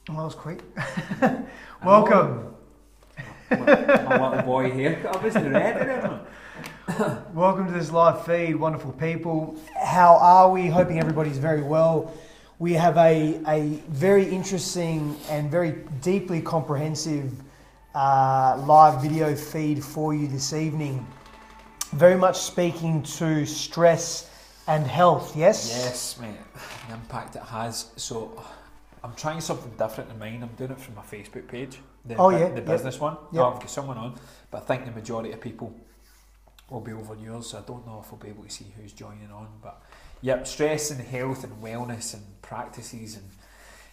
Well, that was quick. Welcome. My little boy here. I wasn't ready then. Welcome to this live feed, wonderful people. How are we? Hoping everybody's very well. We have a very interesting and very deeply comprehensive live video feed for you this evening. Very much speaking to stress and health, yes? Yes, mate. The impact it has. So I'm trying something different in mine. I'm doing it from my Facebook page. The business one. Yep. I've got someone on, but I think the majority of people will be over yours, so I don't know if we'll be able to see who's joining on. But yep, stress and health and wellness and practices and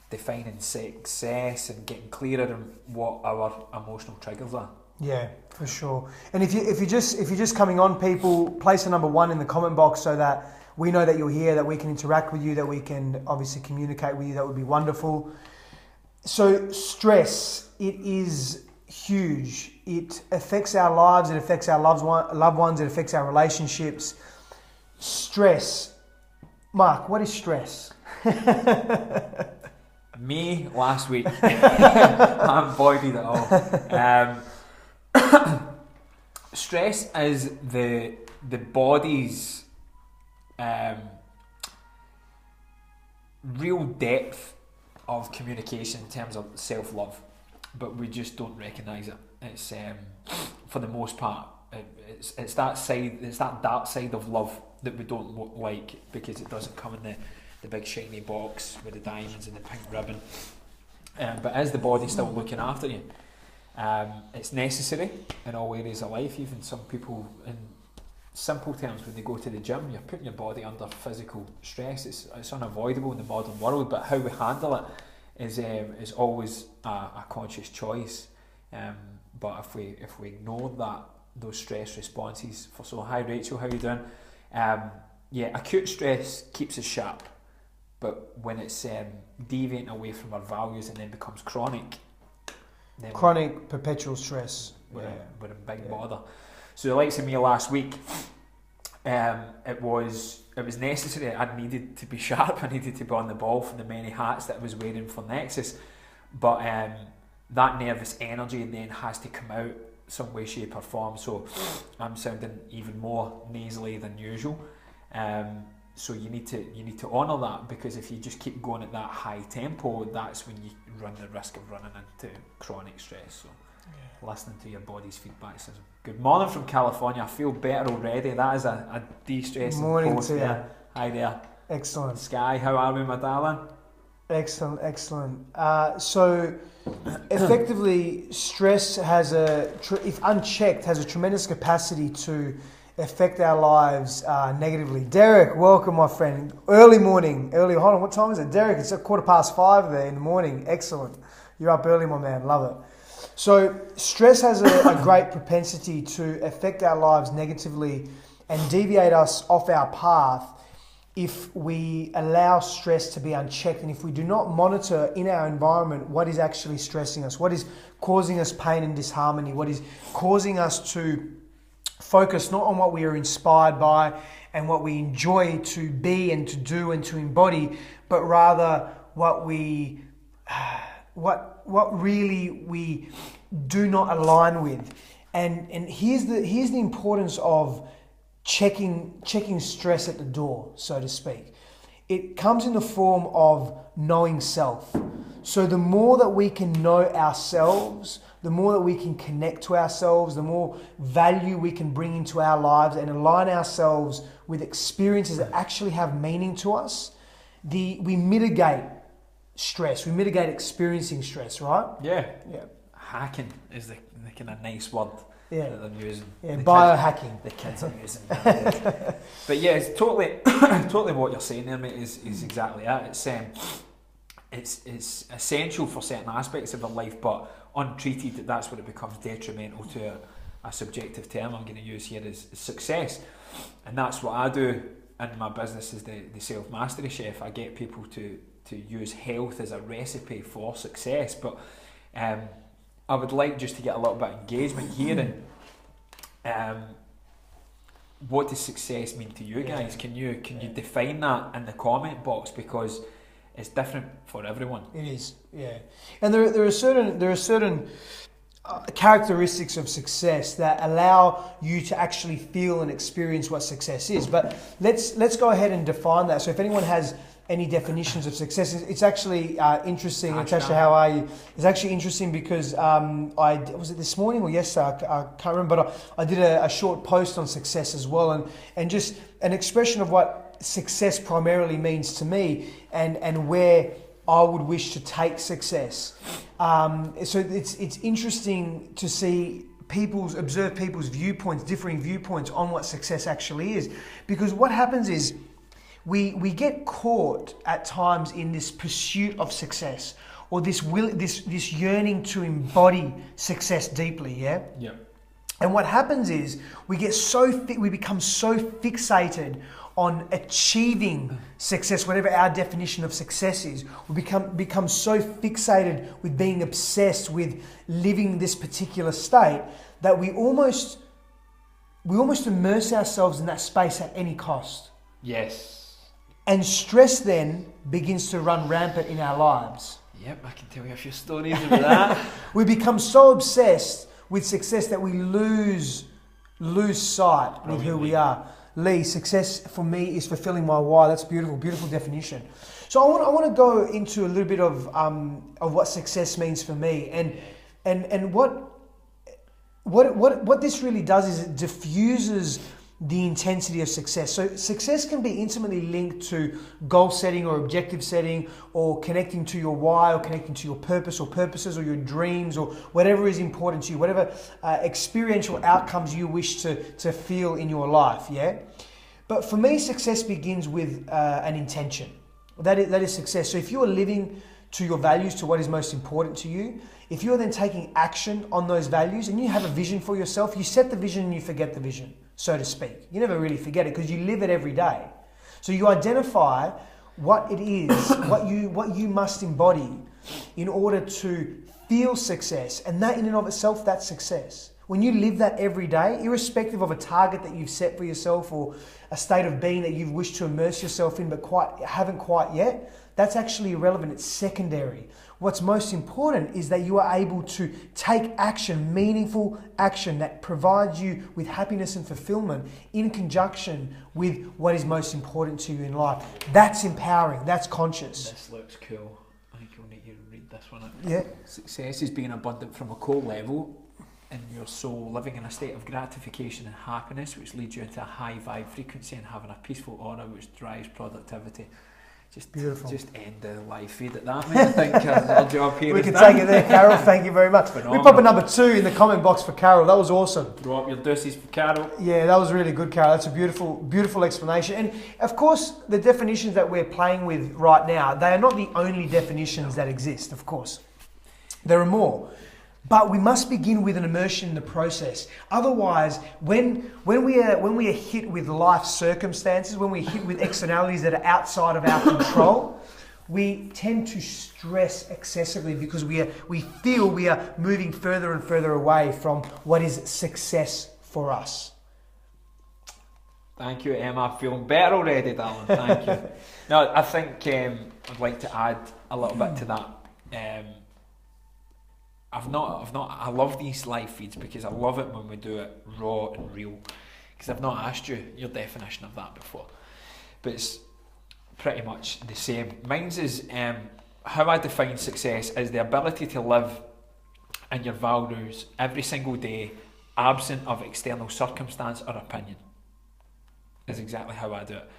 defining success and getting clearer on what our emotional triggers are. Yeah, for sure. And if you're just coming on, people, place a number 1 in the comment box so that we know that you're here, that we can interact with you, that we can obviously communicate with you. That would be wonderful. So stress, it is huge. It affects our lives. It affects our loved ones. It affects our relationships. Stress. Mark, what is stress? Me last week. I embodied it all. Stress is the body's real depth of communication in terms of self-love, but we just don't recognise it. It's for the most part, it's that side, it's that dark side of love that we don't like because it doesn't come in the big shiny box with the diamonds and the pink ribbon. But is the body still looking after you? It's necessary in all areas of life. Even some people, in simple terms, when they go to the gym, you're putting your body under physical stress. It's unavoidable in the modern world, but how we handle it is always a conscious choice. But if we ignore those stress responses, hi Rachel, how you doing? Acute stress keeps us sharp, but when it's deviating away from our values and then becomes chronic, then chronic perpetual stress. We're in big bother. So the likes of me last week, it was necessary. I needed to be sharp. I needed to be on the ball for the many hats that I was wearing for Nexus. But that nervous energy then has to come out some way, shape or form. So I'm sounding even more nasally than usual. So you need to honour that, because if you just keep going at that high tempo, that's when you run the risk of running into chronic stress. So listening to your body's feedback says, good morning from California, I feel better already. That is a de-stressing morning post to there. you. Hi there. Excellent. Sky, how are we, my darling? Excellent. So effectively, stress has if unchecked, has a tremendous capacity to affect our lives negatively. Derek, welcome, my friend. Hold on, what time is it? Derek, it's 5:15 there in the morning. Excellent. You're up early, my man. Love it. So stress has a great propensity to affect our lives negatively and deviate us off our path if we allow stress to be unchecked, and if we do not monitor in our environment what is actually stressing us, what is causing us pain and disharmony, what is causing us to focus not on what we are inspired by and what we enjoy to be and to do and to embody, but rather what really we do not align with. And here's the importance of checking stress at the door, so to speak. It comes in the form of knowing self. So the more that we can know ourselves, the more that we can connect to ourselves, the more value we can bring into our lives and align ourselves with experiences that actually have meaning to us, we mitigate stress. We mitigate experiencing stress, right? Yeah. Hacking is the kind of nice word that they're using. Yeah, biohacking. The kids are using. But yeah, it's totally what you're saying there, mate, is exactly that. It's essential for certain aspects of our life, but untreated, that's when it becomes detrimental to a subjective term I'm going to use here is success. And that's what I do in my business as the self-mastery chef. I get people to use health as a recipe for success, but I would like just to get a little bit of engagement here. And what does success mean to you guys? Can you define that in the comment box? Because it's different for everyone. It is, yeah. And there are certain characteristics of success that allow you to actually feel and experience what success is. But let's go ahead and define that. So if anyone has any definitions of success, it's actually interesting. Natasha, how are you? It's actually interesting because was it this morning or yesterday? I can't remember, but I did a short post on success as well, and just an expression of what success primarily means to me, and where I would wish to take success. So it's interesting to see observe people's viewpoints, differing viewpoints on what success actually is, because what happens is we get caught at times in this pursuit of success, or this yearning to embody success deeply. Yeah. Yeah. And what happens is we become so fixated on achieving success, whatever our definition of success is. We become so fixated with being obsessed with living this particular state that we almost immerse ourselves in that space at any cost. Yes. And stress then begins to run rampant in our lives. Yep, I can tell you a few stories about that. We become so obsessed with success that we lose sight with who we are. Lee, success for me is fulfilling my why. That's beautiful, beautiful definition. So I want to go into a little bit of what success means for me, and what this really does is it diffuses the intensity of success. So success can be intimately linked to goal setting or objective setting, or connecting to your why, or connecting to your purpose or purposes, or your dreams, or whatever is important to you, whatever experiential outcomes you wish to feel in your life. Yeah. But for me, success begins with an intention. That is success. So if you are living to your values, to what is most important to you, if you're then taking action on those values, and you have a vision for yourself, you set the vision and you forget the vision, so to speak. You never really forget it because you live it every day. So you identify what it is, what you must embody in order to feel success. And that in and of itself, that's success. When you live that every day, irrespective of a target that you've set for yourself or a state of being that you've wished to immerse yourself in but haven't quite yet, that's actually irrelevant. It's secondary. What's most important is that you are able to take action, meaningful action that provides you with happiness and fulfillment in conjunction with what is most important to you in life. That's empowering. That's conscious. This looks cool. I think you'll need to read this one out. Yeah. Success is being abundant from a core level in your soul, living in a state of gratification and happiness, which leads you into a high vibe frequency, and having a peaceful aura which drives productivity. Just beautiful. Just end the live feed at that, mate. I think our job here we is can done. take it there, Carol. Thank you very much. Phenomenal. We pop a number 2 in the comment box for Carol. That was awesome. Throw up your deuces for Carol. Yeah, that was really good, Carol. That's a beautiful, beautiful explanation. And of course, the definitions that we're playing with right now, they are not the only definitions that exist. Of course, there are more. But we must begin with an immersion in the process. Otherwise, when we are hit with life circumstances, when we're hit with externalities that are outside of our control, we tend to stress excessively because we feel we are moving further and further away from what is success for us. Thank you, Emma. I'm feeling better already, darling. Thank you. No, I think I'd like to add a little bit to that. I love these live feeds because I love it when we do it raw and real, because I've not asked you your definition of that before, but it's pretty much the same. Mine's is how I define success is the ability to live in your values every single day, absent of external circumstance or opinion. Is exactly how I do it,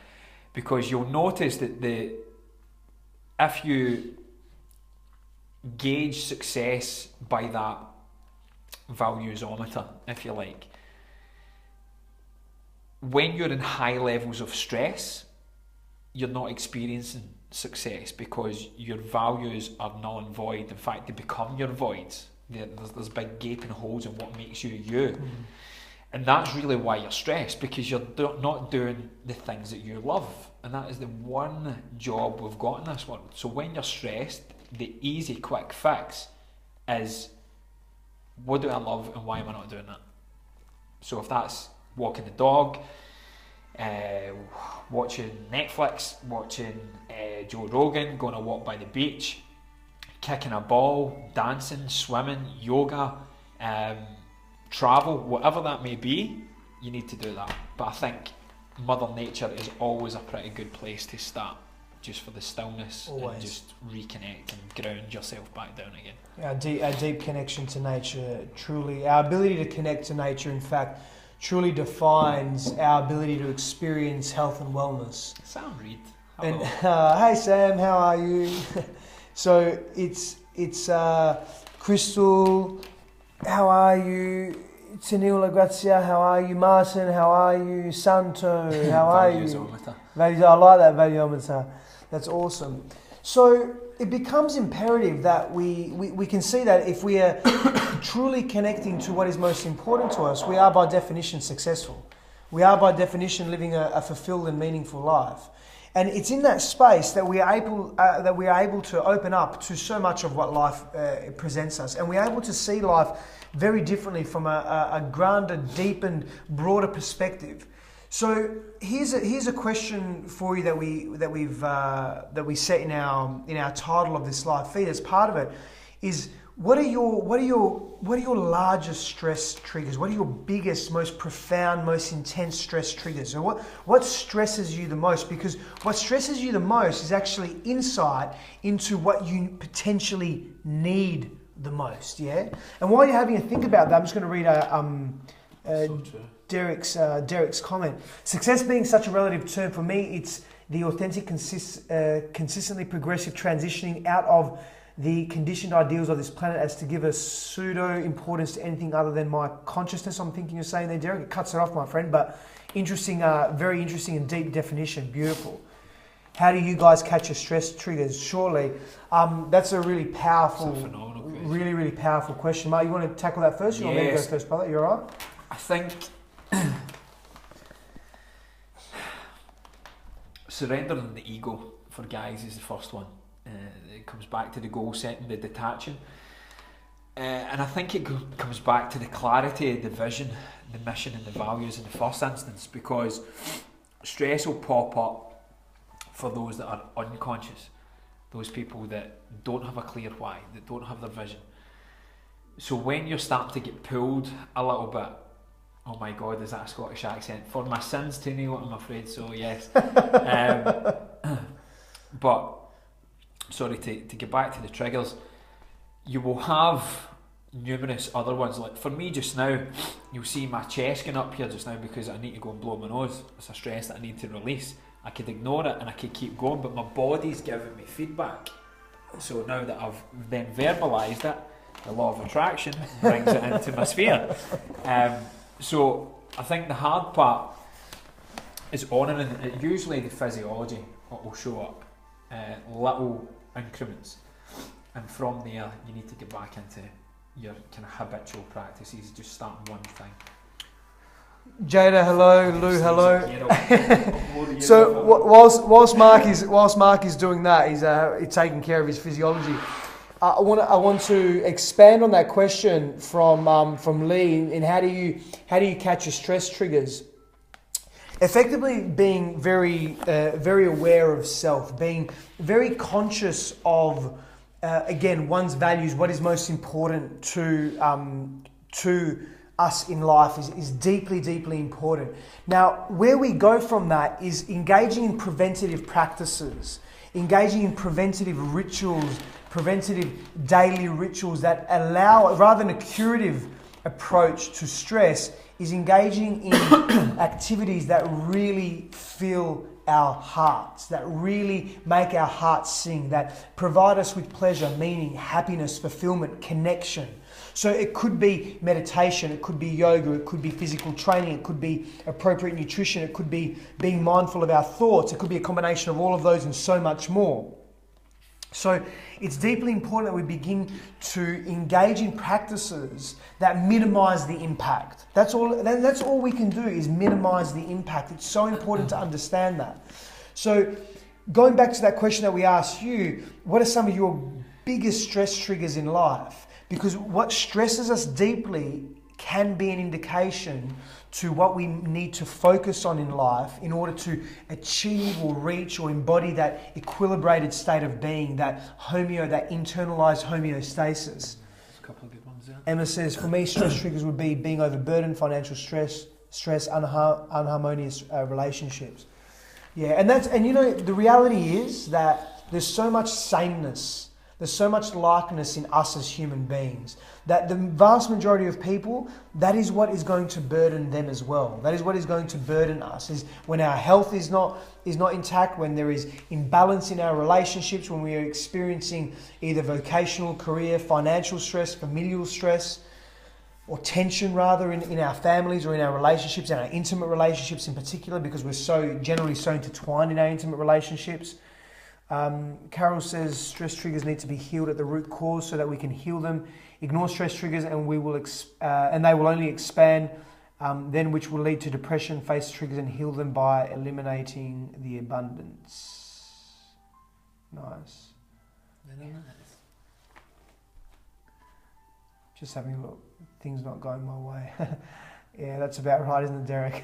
because you'll notice that if you gauge success by that valuesometer, if you like, when you're in high levels of stress, you're not experiencing success because your values are null and void. In fact, they become your voids. There's big gaping holes in what makes you you. Mm-hmm. And that's really why you're stressed, because you're not doing the things that you love. And that is the one job we've got in this world. So when you're stressed, the easy, quick fix is, what do I love and why am I not doing that? So if that's walking the dog, watching Netflix, watching Joe Rogan, going a walk by the beach, kicking a ball, dancing, swimming, yoga, travel, whatever that may be, you need to do that. But I think Mother Nature is always a pretty good place to start, just for the stillness. Always. And just reconnect and ground yourself back down again. Our deep connection to nature, truly, our ability to connect to nature, in fact, truly defines our ability to experience health and wellness. Sam Reid. And hey Sam, how are you? So it's Crystal, how are you? Tanila Grazia, how are you? Martin, how are you? Santo, how are you? I like that valiometer. That's awesome. So it becomes imperative that we can see that if we are truly connecting to what is most important to us, we are by definition successful. We are by definition living a fulfilled and meaningful life. And it's in that space that we are able to open up to so much of what life presents us, and we're able to see life very differently from a grander, deepened, broader perspective. So here's a question for you that we set in our title of this live feed as part of it is what are your largest stress triggers? What are your biggest, most profound, most intense stress triggers? So what stresses you the most? Because what stresses you the most is actually insight into what you potentially need the most. Yeah. And while you're having a think about that, I'm just going to read Derek's comment. Success being such a relative term, for me, it's the authentic, consistently progressive transitioning out of the conditioned ideals of this planet as to give a pseudo importance to anything other than my consciousness. I'm thinking you're saying there, Derek. It cuts it off, my friend, but interesting, very interesting and deep definition. Beautiful. How do you guys catch your stress triggers? Surely, that's a really powerful, really, really powerful question. Mark, you want to tackle that first? You want me to go first, brother? You all right? I think surrendering the ego for guys is the first one. It comes back to the goal setting, the detaching. And I think it comes back to the clarity, the vision, the mission and the values in the first instance, because stress will pop up for those that are unconscious, those people that don't have a clear why, that don't have their vision. So when you're starting to get pulled a little bit, oh my God, is that a Scottish accent? For my sins to Neil, I'm afraid so, yes. But sorry, to get back to the triggers, you will have numerous other ones. Like for me just now, you'll see my chest going up here just now because I need to go and blow my nose. It's a stress that I need to release. I could ignore it and I could keep going, but my body's giving me feedback. So now that I've then verbalised it, the law of attraction brings it into my sphere. So I think the hard part is honouring it. Usually the physiology will show up, little increments, and from there you need to get back into your kind of habitual practices. Just starting one thing. Jada, hello. Lou, hello. So whilst Mark is doing that, he's taking care of his physiology. I want to expand on that question from Lee in how do you catch your stress triggers? Effectively being very aware of self, being very conscious of again one's values, what is most important to us in life is deeply important. Now, where we go from that is engaging in preventative practices, engaging in preventative rituals, preventative daily rituals that allow, rather than a curative approach to stress, is engaging in activities that really fill our hearts, that really make our hearts sing, that provide us with pleasure, meaning, happiness, fulfillment, connection. So it could be meditation, it could be yoga, it could be physical training, it could be appropriate nutrition, it could be being mindful of our thoughts, it could be a combination of all of those and so much more. So it's deeply important that we begin to engage in practices that minimize the impact. That's all we can do is minimize the impact. It's so important to understand that. So going back to that question that we asked you, what are some of your biggest stress triggers in life? Because what stresses us deeply can be an indication to what we need to focus on in life in order to achieve or reach or embody that equilibrated state of being, that internalized homeostasis. A couple of good ones there. Emma says, for me, stress triggers would be being overburdened, financial stress, unharmonious relationships. Yeah, and you know, the reality is that there's so much sameness, there's so much likeness in us as human beings that the vast majority of people, that is what is going to burden them as well. That is what is going to burden us, is when our health is not intact, when there is imbalance in our relationships, when we are experiencing either vocational, career, financial stress, familial stress, or tension rather in our families or in our relationships, and our intimate relationships in particular, because we're generally so intertwined in our intimate relationships. Carol says stress triggers need to be healed at the root cause so that we can heal them. Ignore stress triggers and they will only expand, then which will lead to depression. Face triggers and heal them by eliminating the abundance. Nice. Just having a look. Things not going my way. Yeah, that's about right, isn't it, Derek?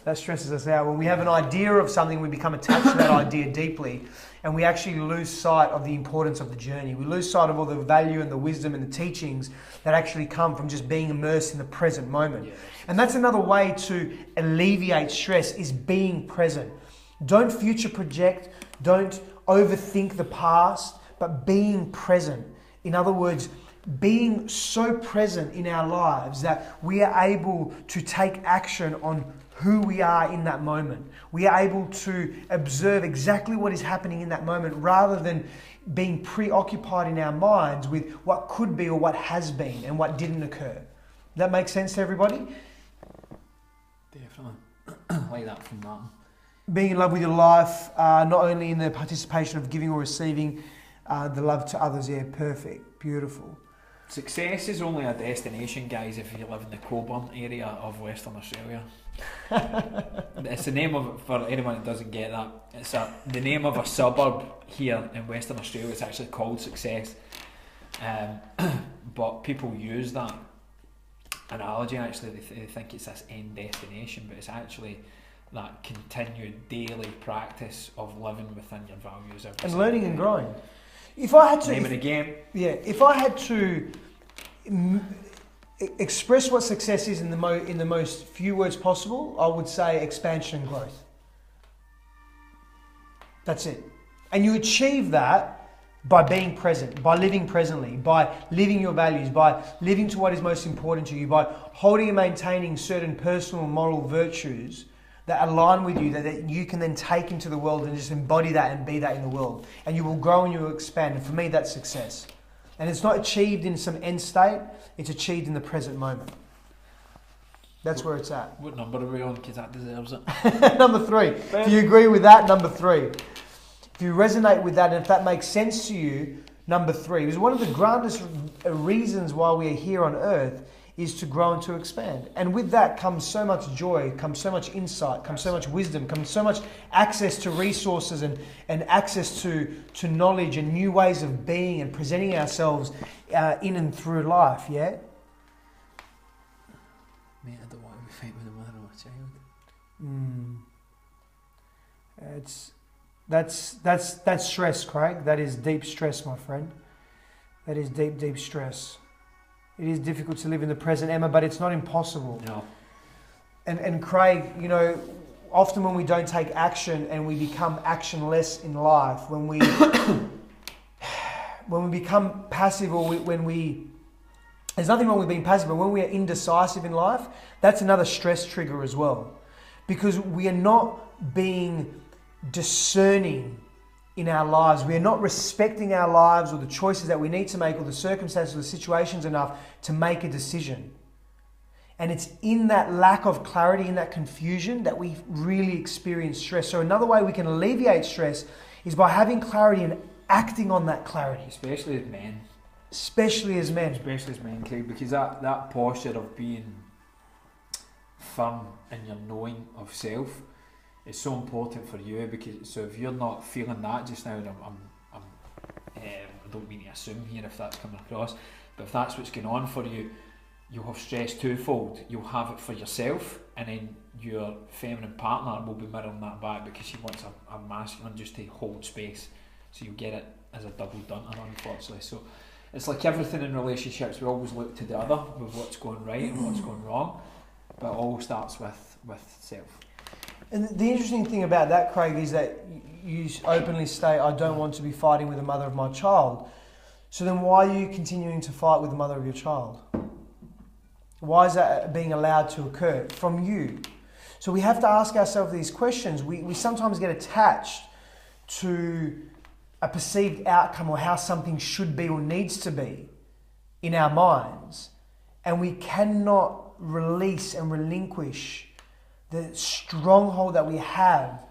That stresses us out. When we have an idea of something, we become attached to that idea deeply, and we actually lose sight of the importance of the journey. We lose sight of all the value and the wisdom and the teachings that actually come from just being immersed in the present moment. Yeah. And that's another way to alleviate stress, is being present. Don't future project, don't overthink the past, but being present. In other words, being so present in our lives that we are able to take action on who we are in that moment. We are able to observe exactly what is happening in that moment rather than being preoccupied in our minds with what could be or what has been and what didn't occur. Does that make sense to everybody? Definitely. Like that from Martin. Being in love with your life, not only in the participation of giving or receiving the love to others. Yeah, perfect. Beautiful. Success is only a destination, guys, if you live in the Coburn area of Western Australia. It's the name of, for anyone that doesn't get that, it's the name of a suburb here in Western Australia. It's actually called Success. But people use that analogy, actually. They think it's this end destination, but it's actually that continued daily practice of living within your values. And learning and growing. If I had to... Name it again. Yeah, if I had to express what success is in the most few words possible, I would say expansion and growth. That's it. And you achieve that by being present, by living presently, by living your values, by living to what is most important to you, by holding and maintaining certain personal and moral virtues that align with you, that you can then take into the world and just embody that and be that in the world. And you will grow and you will expand. And for me, that's success. And it's not achieved in some end state, it's achieved in the present moment. That's where it's at. What number are we on? Because that deserves it. Number 3. If you agree with that, number 3. If you resonate with that and if that makes sense to you, number 3. Because one of the grandest reasons why we are here on earth is to grow and to expand. And with that comes so much joy, comes so much insight, comes so much wisdom, comes so much access to resources and access to knowledge and new ways of being and presenting ourselves in and through life, yeah? Mate, I don't want to be fighting with a mother or a child. That's stress, Craig. That is deep stress, my friend. That is deep, deep stress. It is difficult to live in the present, Emma, but it's not impossible. No. And Craig, you know, often when we don't take action and we become actionless in life, when we become passive or there's nothing wrong with being passive, but when we are indecisive in life, that's another stress trigger as well. Because we are not being discerning in our lives. We are not respecting our lives or the choices that we need to make or the circumstances or the situations enough to make a decision. And it's in that lack of clarity, in that confusion, that we really experience stress. So another way we can alleviate stress is by having clarity and acting on that clarity. Especially as men. Especially as men. Especially as men, Craig, because that posture of being firm in your knowing of self, it's so important for you, because so if you're not feeling that just now, and I don't mean to assume here if that's coming across, but if that's what's going on for you, you'll have stress twofold. You'll have it for yourself, and then your feminine partner will be mirroring that back because she wants a masculine just to hold space. So you get it as a double dunter, unfortunately. So it's like everything in relationships, we always look to the other with what's going right and what's going wrong, but it all starts with self. And the interesting thing about that, Craig, is that you openly state, I don't want to be fighting with the mother of my child. So then why are you continuing to fight with the mother of your child? Why is that being allowed to occur from you? So we have to ask ourselves these questions. We sometimes get attached to a perceived outcome or how something should be or needs to be in our minds, and we cannot release and relinquish the stronghold that we have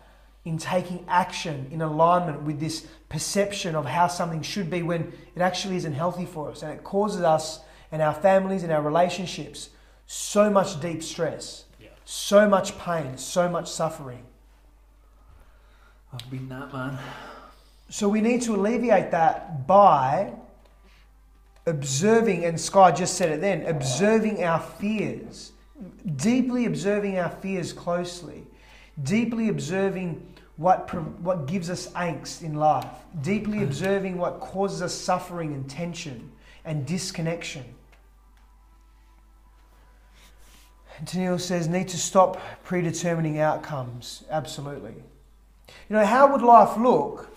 in taking action in alignment with this perception of how something should be when it actually isn't healthy for us, and it causes us and our families and our relationships so much deep stress, so much pain, so much suffering. I've been that, man. So we need to alleviate that by observing, and Sky just said it then, observing our fears, deeply observing our fears closely, deeply observing what gives us angst in life, deeply observing what causes us suffering and tension and disconnection. And Tennille says, need to stop predetermining outcomes. Absolutely. You know, how would life look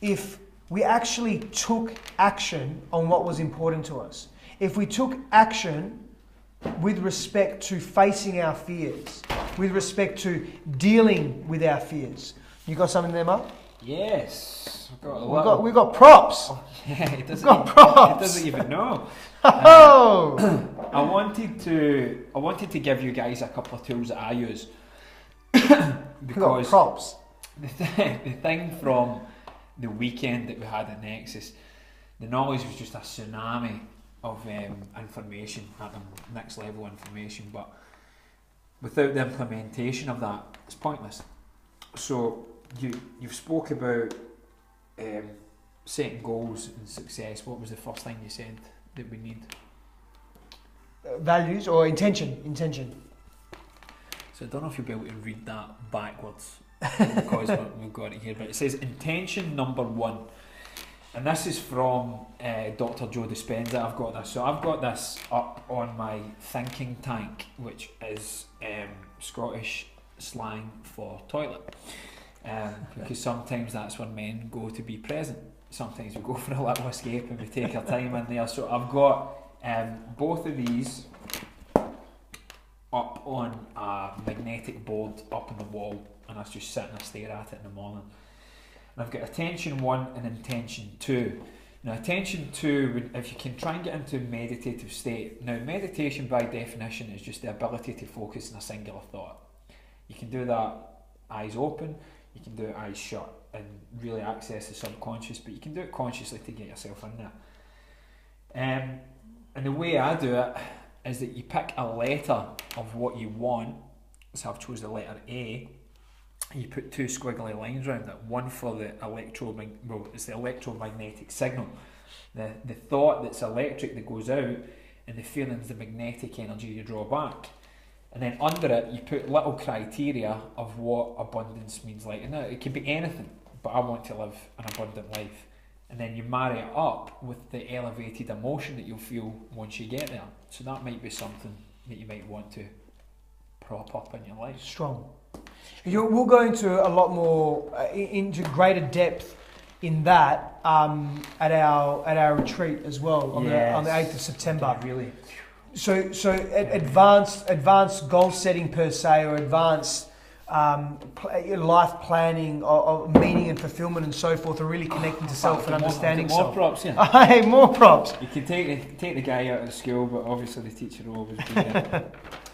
if we actually took action on what was important to us? If we took action with respect to facing our fears, with respect to dealing with our fears. You got something there, Mark? Yes. We've got props. Oh, yeah, it doesn't, got props. It doesn't even know. Oh! I wanted to give you guys a couple of tools that I use. Because props. The thing from the weekend that we had at Nexus, the knowledge was just a tsunami of information, at the next level information, but without the implementation of that, it's pointless. So you've spoke about setting goals and success. What was the first thing you said that we need? Values or intention. So I don't know if you'll be able to read that backwards because we've got it here, but it says intention number 1. And this is from Dr. Joe Dispenza. I've got this. So I've got this up on my thinking tank, which is Scottish slang for toilet. Because sometimes that's where men go to be present. Sometimes we go for a little escape and we take our time in there. So I've got both of these up on a magnetic board up on the wall, and I was just sitting and stare at it in the morning. And I've got attention 1 and intention 2. Now attention 2, if you can try and get into a meditative state. Now meditation by definition is just the ability to focus on a singular thought. You can do that eyes open, you can do it eyes shut and really access the subconscious, but you can do it consciously to get yourself in there. And the way I do it is that you pick a letter of what you want. So I've chosen the letter A. You put 2 squiggly lines around it, one for the it's the electromagnetic signal, the thought that's electric that goes out, and the feeling's the magnetic energy you draw back. And then under it you put little criteria of what abundance means. Like, and it can be anything, but I want to live an abundant life. And then you marry it up with the elevated emotion that you'll feel once you get there. So that might be something that you might want to prop up in your life. Strong. We'll go into a lot more, into greater depth in that at our retreat as well on the 8th of September. Okay, really. So advanced goal setting per se, or advanced life planning, or meaning and fulfillment and so forth, are really connecting to self and understanding self. More props, yeah. Hey, more props. You can take the guy out of school, but obviously the teacher will always be there.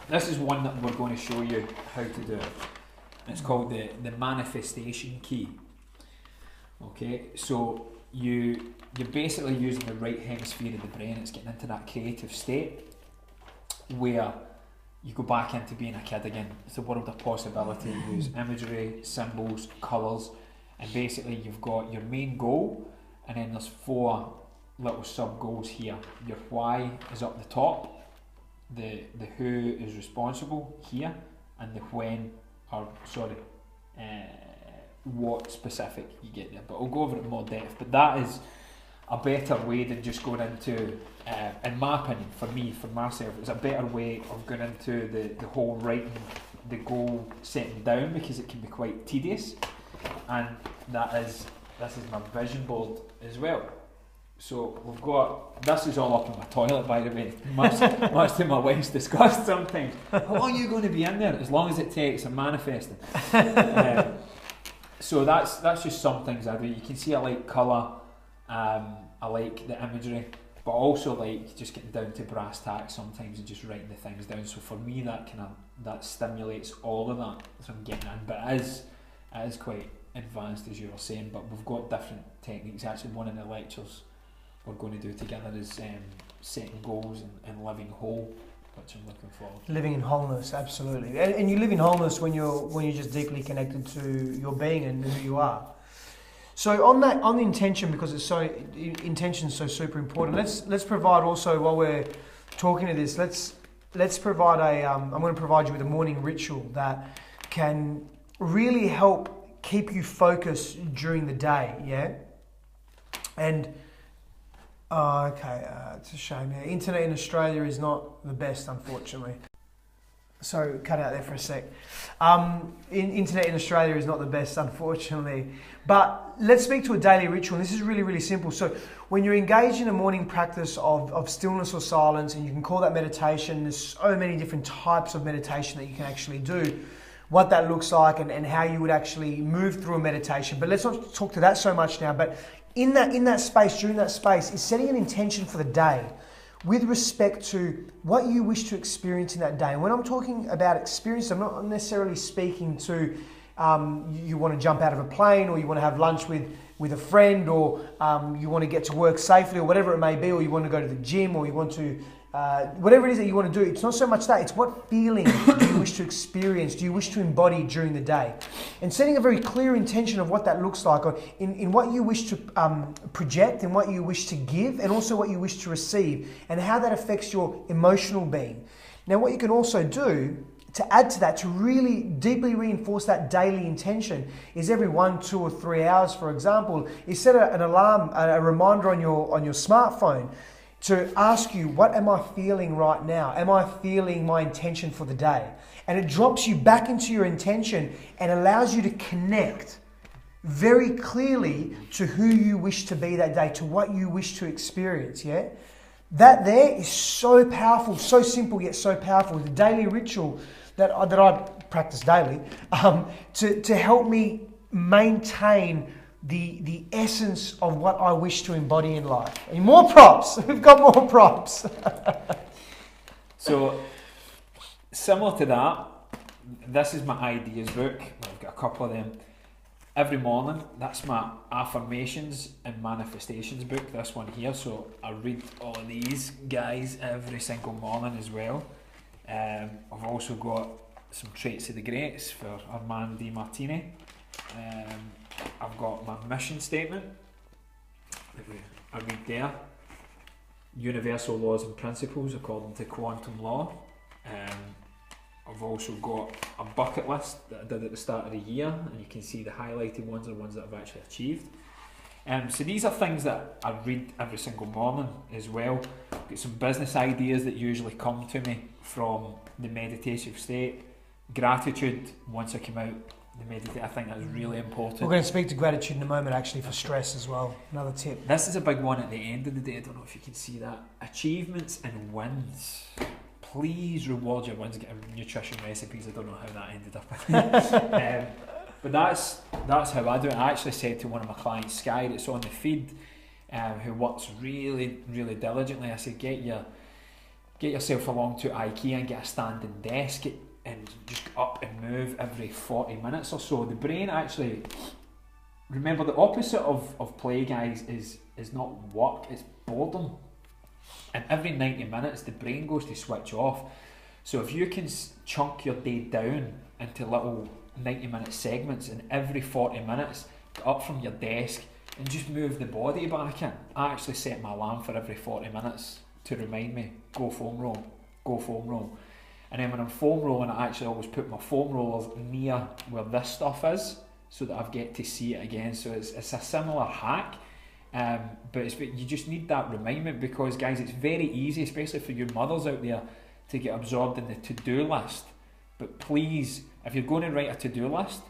This is one that we're going to show you how to do it. It's called the manifestation key. Okay, so you're basically using the right hemisphere of the brain. It's getting into that creative state where you go back into being a kid again. It's a world of possibility. You use imagery, symbols, colours, and basically you've got your main goal, and then there's 4 little sub goals here. Your why is up the top, the who is responsible here, and the when, or sorry, what specific you get there. But I'll go over it in more depth. But that is a better way than just going into, in my opinion, for me, for myself, it's a better way of going into the whole writing the goal setting down, because it can be quite tedious, and this is my vision board as well. So we've got, this is all up in my toilet, by the way, much to my wife's disgust sometimes. How long are you going to be in there? As long as it takes, I'm manifesting. So that's just some things I do. You can see I like colour, I like the imagery, but also like just getting down to brass tacks sometimes and just writing the things down. So for me, that stimulates all of that, so I'm getting in. But it is quite advanced, as you were saying. But we've got different techniques. Actually, one of the lectures we're going to do together is setting goals and living whole, which I'm looking forward to. Living in wholeness, absolutely. And you live in wholeness when you're just deeply connected to your being and who you are. So on the intention, because intention is so super important. Let's provide also, while we're talking to this, let's provide I'm going to provide you with a morning ritual that can really help keep you focused during the day. Yeah. And it's a shame. Yeah. Internet in Australia is not the best, unfortunately. So cut out there for a sec. Internet in Australia is not the best, unfortunately. But let's speak to a daily ritual. And this is really, really simple. So when you're engaged in a morning practice of stillness or silence, and you can call that meditation, there's so many different types of meditation that you can actually do, what that looks like and how you would actually move through a meditation. But let's not talk to that so much now. But in that space, during that space, is setting an intention for the day with respect to what you wish to experience in that day. And when I'm talking about experience, I'm not necessarily speaking to you want to jump out of a plane, or you want to have lunch with a friend, or you want to get to work safely, or whatever it may be, or you want to go to the gym, or you want to, whatever it is that you want to do. It's not so much that, it's what feeling do you wish to experience, do you wish to embody during the day. And setting a very clear intention of what that looks like, or in what you wish to project, and what you wish to give, and also what you wish to receive, and how that affects your emotional being. Now, what you can also do to add to that, to really deeply reinforce that daily intention, is every 1, 2 or 3 hours, for example, is set an alarm, a reminder on your smartphone to ask you, what am I feeling right now? Am I feeling my intention for the day? And it drops you back into your intention and allows you to connect very clearly to who you wish to be that day, to what you wish to experience, yeah? That there is so powerful, so simple yet so powerful. The daily ritual that I practice daily to help me maintain the essence of what I wish to embody in life. And more props. We've got more props. So, similar to that, this is my ideas book. I've got a couple of them. Every morning, that's my affirmations and manifestations book, this one here. So I read all of these guys every single morning as well. I've also got some traits of the greats for Armand Di Martini. I've got my mission statement. I read there. Universal laws and principles according to quantum law. I've also got a bucket list that I did at the start of the year, and you can see the highlighted ones are ones that I've actually achieved. So these are things that I read every single morning as well. I've got some business ideas that usually come to me from the meditative state. Gratitude, once I come out, I think that's really important. We're going to speak to gratitude in a moment, actually, for stress as well. Another tip. This is a big one at the end of the day. I don't know if you can see that. Achievements and wins. Please reward your wins. Get nutrition recipes. I don't know how that ended up. But that's how I do it. I actually said to one of my clients, Sky, that's on the feed, who works really, really diligently. I said, get yourself along to IKEA and get a standing desk and just up and move every 40 minutes or so. The brain actually, remember, the opposite of play, guys, is not work, it's boredom. And every 90 minutes the brain goes to switch off. So if you can chunk your day down into little 90-minute segments, and every 40 minutes get up from your desk and just move the body back in. I actually set my alarm for every 40 minutes to remind me, go foam roll, go foam roll. And then when I'm foam rolling, I actually always put my foam rollers near where this stuff is, so that I get to see it again. So it's a similar hack, but you just need that reminder, because guys, it's very easy, especially for your mothers out there, to get absorbed in the to-do list. But please, if you're going to write a to-do list,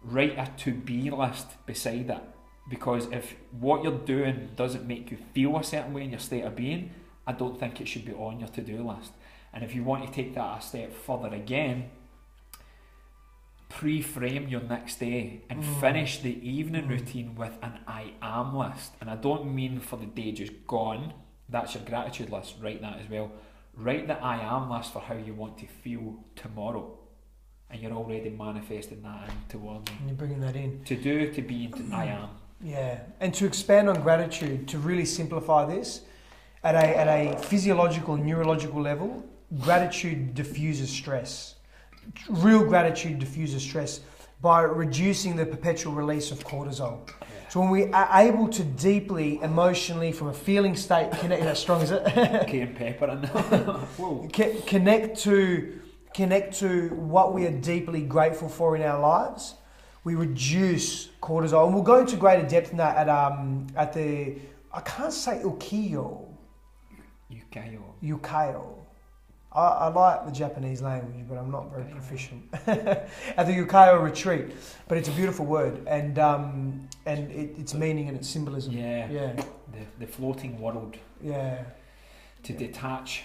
write a to-be list beside it. Because if what you're doing doesn't make you feel a certain way in your state of being, I don't think it should be on your to-do list. And if you want to take that a step further again, pre-frame your next day and finish the evening routine with an I am list. And I don't mean for the day just gone. That's your gratitude list. Write that as well. Write the I am list for how you want to feel tomorrow. And you're already manifesting that in towards me. And you're bringing that in. To do, to be, to I am. Yeah. And to expand on gratitude, to really simplify this, at a physiological, neurological level, gratitude diffuses stress. Real gratitude diffuses stress by reducing the perpetual release of cortisol. Yeah. So when we are able to deeply, emotionally, from a feeling state, connect, that strong, is it? Cayenne pepper in connect to what we are deeply grateful for in our lives, we reduce cortisol. And we'll go into greater depth in that at the, I can't say Ukiyo. Yukayo. I like the Japanese language, but I'm not very proficient. At the Yukayo retreat, but it's a beautiful word, and its meaning and its symbolism. Yeah. The floating world. Yeah. To detach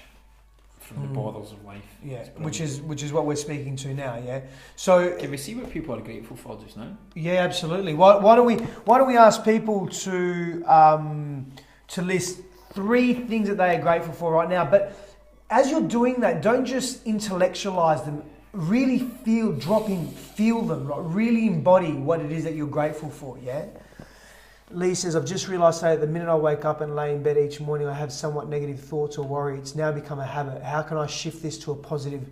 from the borders of life. Yeah, which is what we're speaking to now. Yeah. So can we see what people are grateful for just now? Yeah, absolutely. Why don't we ask people to list 3 things that they are grateful for right now? But as you're doing that, don't just intellectualize them. Really feel them. Right? Really embody what it is that you're grateful for. Yeah. Lee says, I've just realised that the minute I wake up and lay in bed each morning, I have somewhat negative thoughts or worry. It's now become a habit. How can I shift this to a positive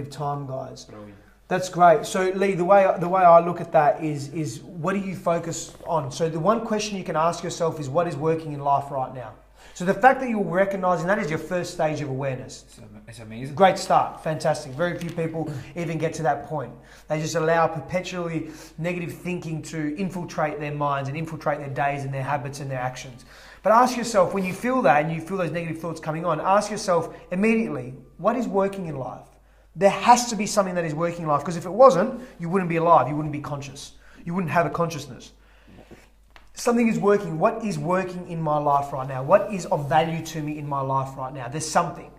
time, guys? Brilliant. That's great. So Lee, the way I look at that is what do you focus on? So the one question you can ask yourself is, what is working in life right now? So the fact that you're recognising that is your first stage of awareness. It's amazing. Great start. Fantastic. Very few people even get to that point. They just allow perpetually negative thinking to infiltrate their minds and infiltrate their days and their habits and their actions. But ask yourself, when you feel that and you feel those negative thoughts coming on, ask yourself immediately, what is working in life? There has to be something that is working in life, because if it wasn't, you wouldn't be alive. You wouldn't be conscious. You wouldn't have a consciousness. Something is working. What is working in my life right now? What is of value to me in my life right now? There's something.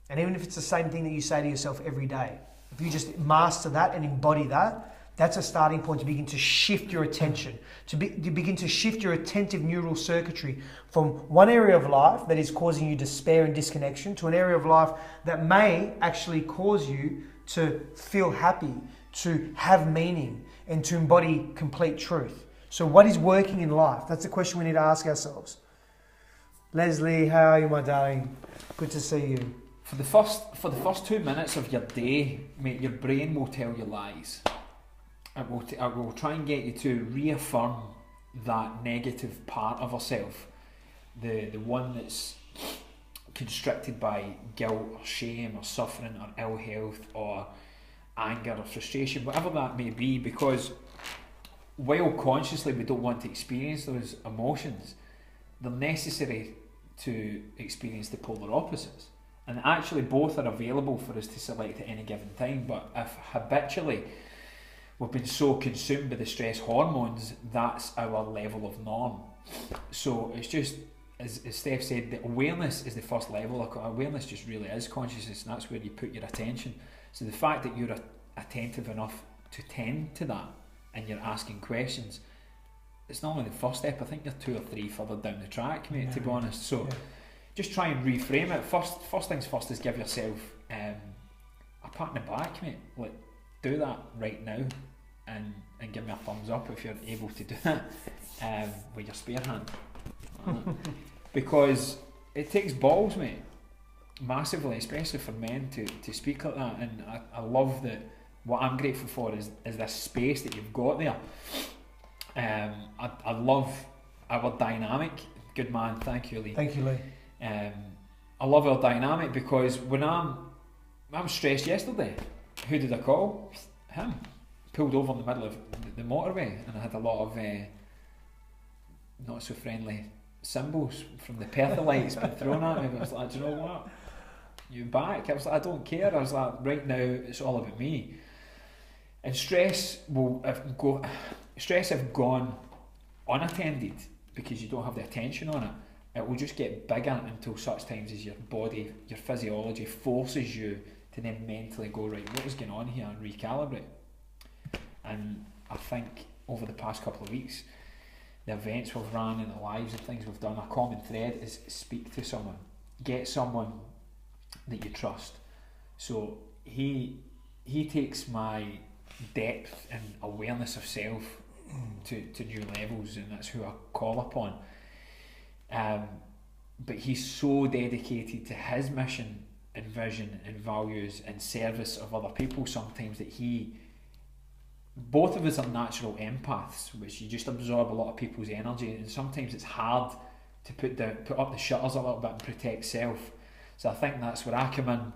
And even if it's the same thing that you say to yourself every day, if you just master that and embody that, that's a starting point to begin to shift your attention, to begin to shift your attentive neural circuitry from one area of life that is causing you despair and disconnection to an area of life that may actually cause you to feel happy, to have meaning, and to embody complete truth. So what is working in life? That's the question we need to ask ourselves. Leslie, how are you, my darling? Good to see you. For the first 2 minutes of your day, mate, your brain will tell you lies. It will try and get you to reaffirm that negative part of ourself, the one that's constricted by guilt or shame or suffering or ill health or anger or frustration, whatever that may be, because while consciously we don't want to experience those emotions, they're necessary to experience the polar opposites. And actually both are available for us to select at any given time, but if habitually we've been so consumed by the stress hormones, that's our level of norm. So it's just, as Steph said, the awareness is the first level. Awareness just really is consciousness, and that's where you put your attention. So the fact that you're attentive enough to tend to that, and you're asking questions, it's not only the first step, I think you're 2 or 3 further down the track, mate, to be honest. So just try and reframe it. First things first is give yourself a pat on the back, mate. Like, do that right now and give me a thumbs up if you're able to do that with your spare hand. Because it takes balls, mate, massively, especially for men to speak like that. And I love that. What I'm grateful for is this space that you've got there. I love our dynamic. Good man, thank you, Lee. Thank you, Lee. I love our dynamic, because when I'm stressed yesterday, who did I call? Him. Pulled over in the middle of the motorway, and I had a lot of not so friendly symbols from the Perth lights been thrown at me. But I was like, do you know what? You back? I was like, I don't care. I was like, right now it's all about me. And stress have gone unattended because you don't have the attention on it. It will just get bigger until such times as your body, your physiology forces you to then mentally go, right, what is going on here, and recalibrate. And I think over the past couple of weeks, the events we've run and the lives and things we've done, a common thread is speak to someone. Get someone that you trust. So he takes my depth and awareness of self to new levels, and that's who I call upon. But he's so dedicated to his mission and vision and values and service of other people sometimes that both of us are natural empaths, which you just absorb a lot of people's energy, and sometimes it's hard to put up the shutters a little bit and protect self. So I think that's where I come in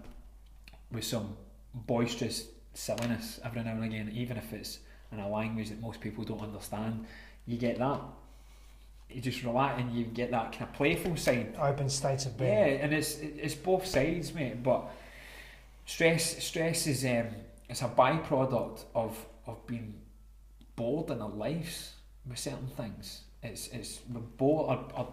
with some boisterous silliness every now and again, even if it's in a language that most people don't understand. You get that. You just relax and you get that kind of playful side. Open states of being. Yeah, and it's both sides, mate. But stress is it's a byproduct of being bored in our lives with certain things. We're bored. Our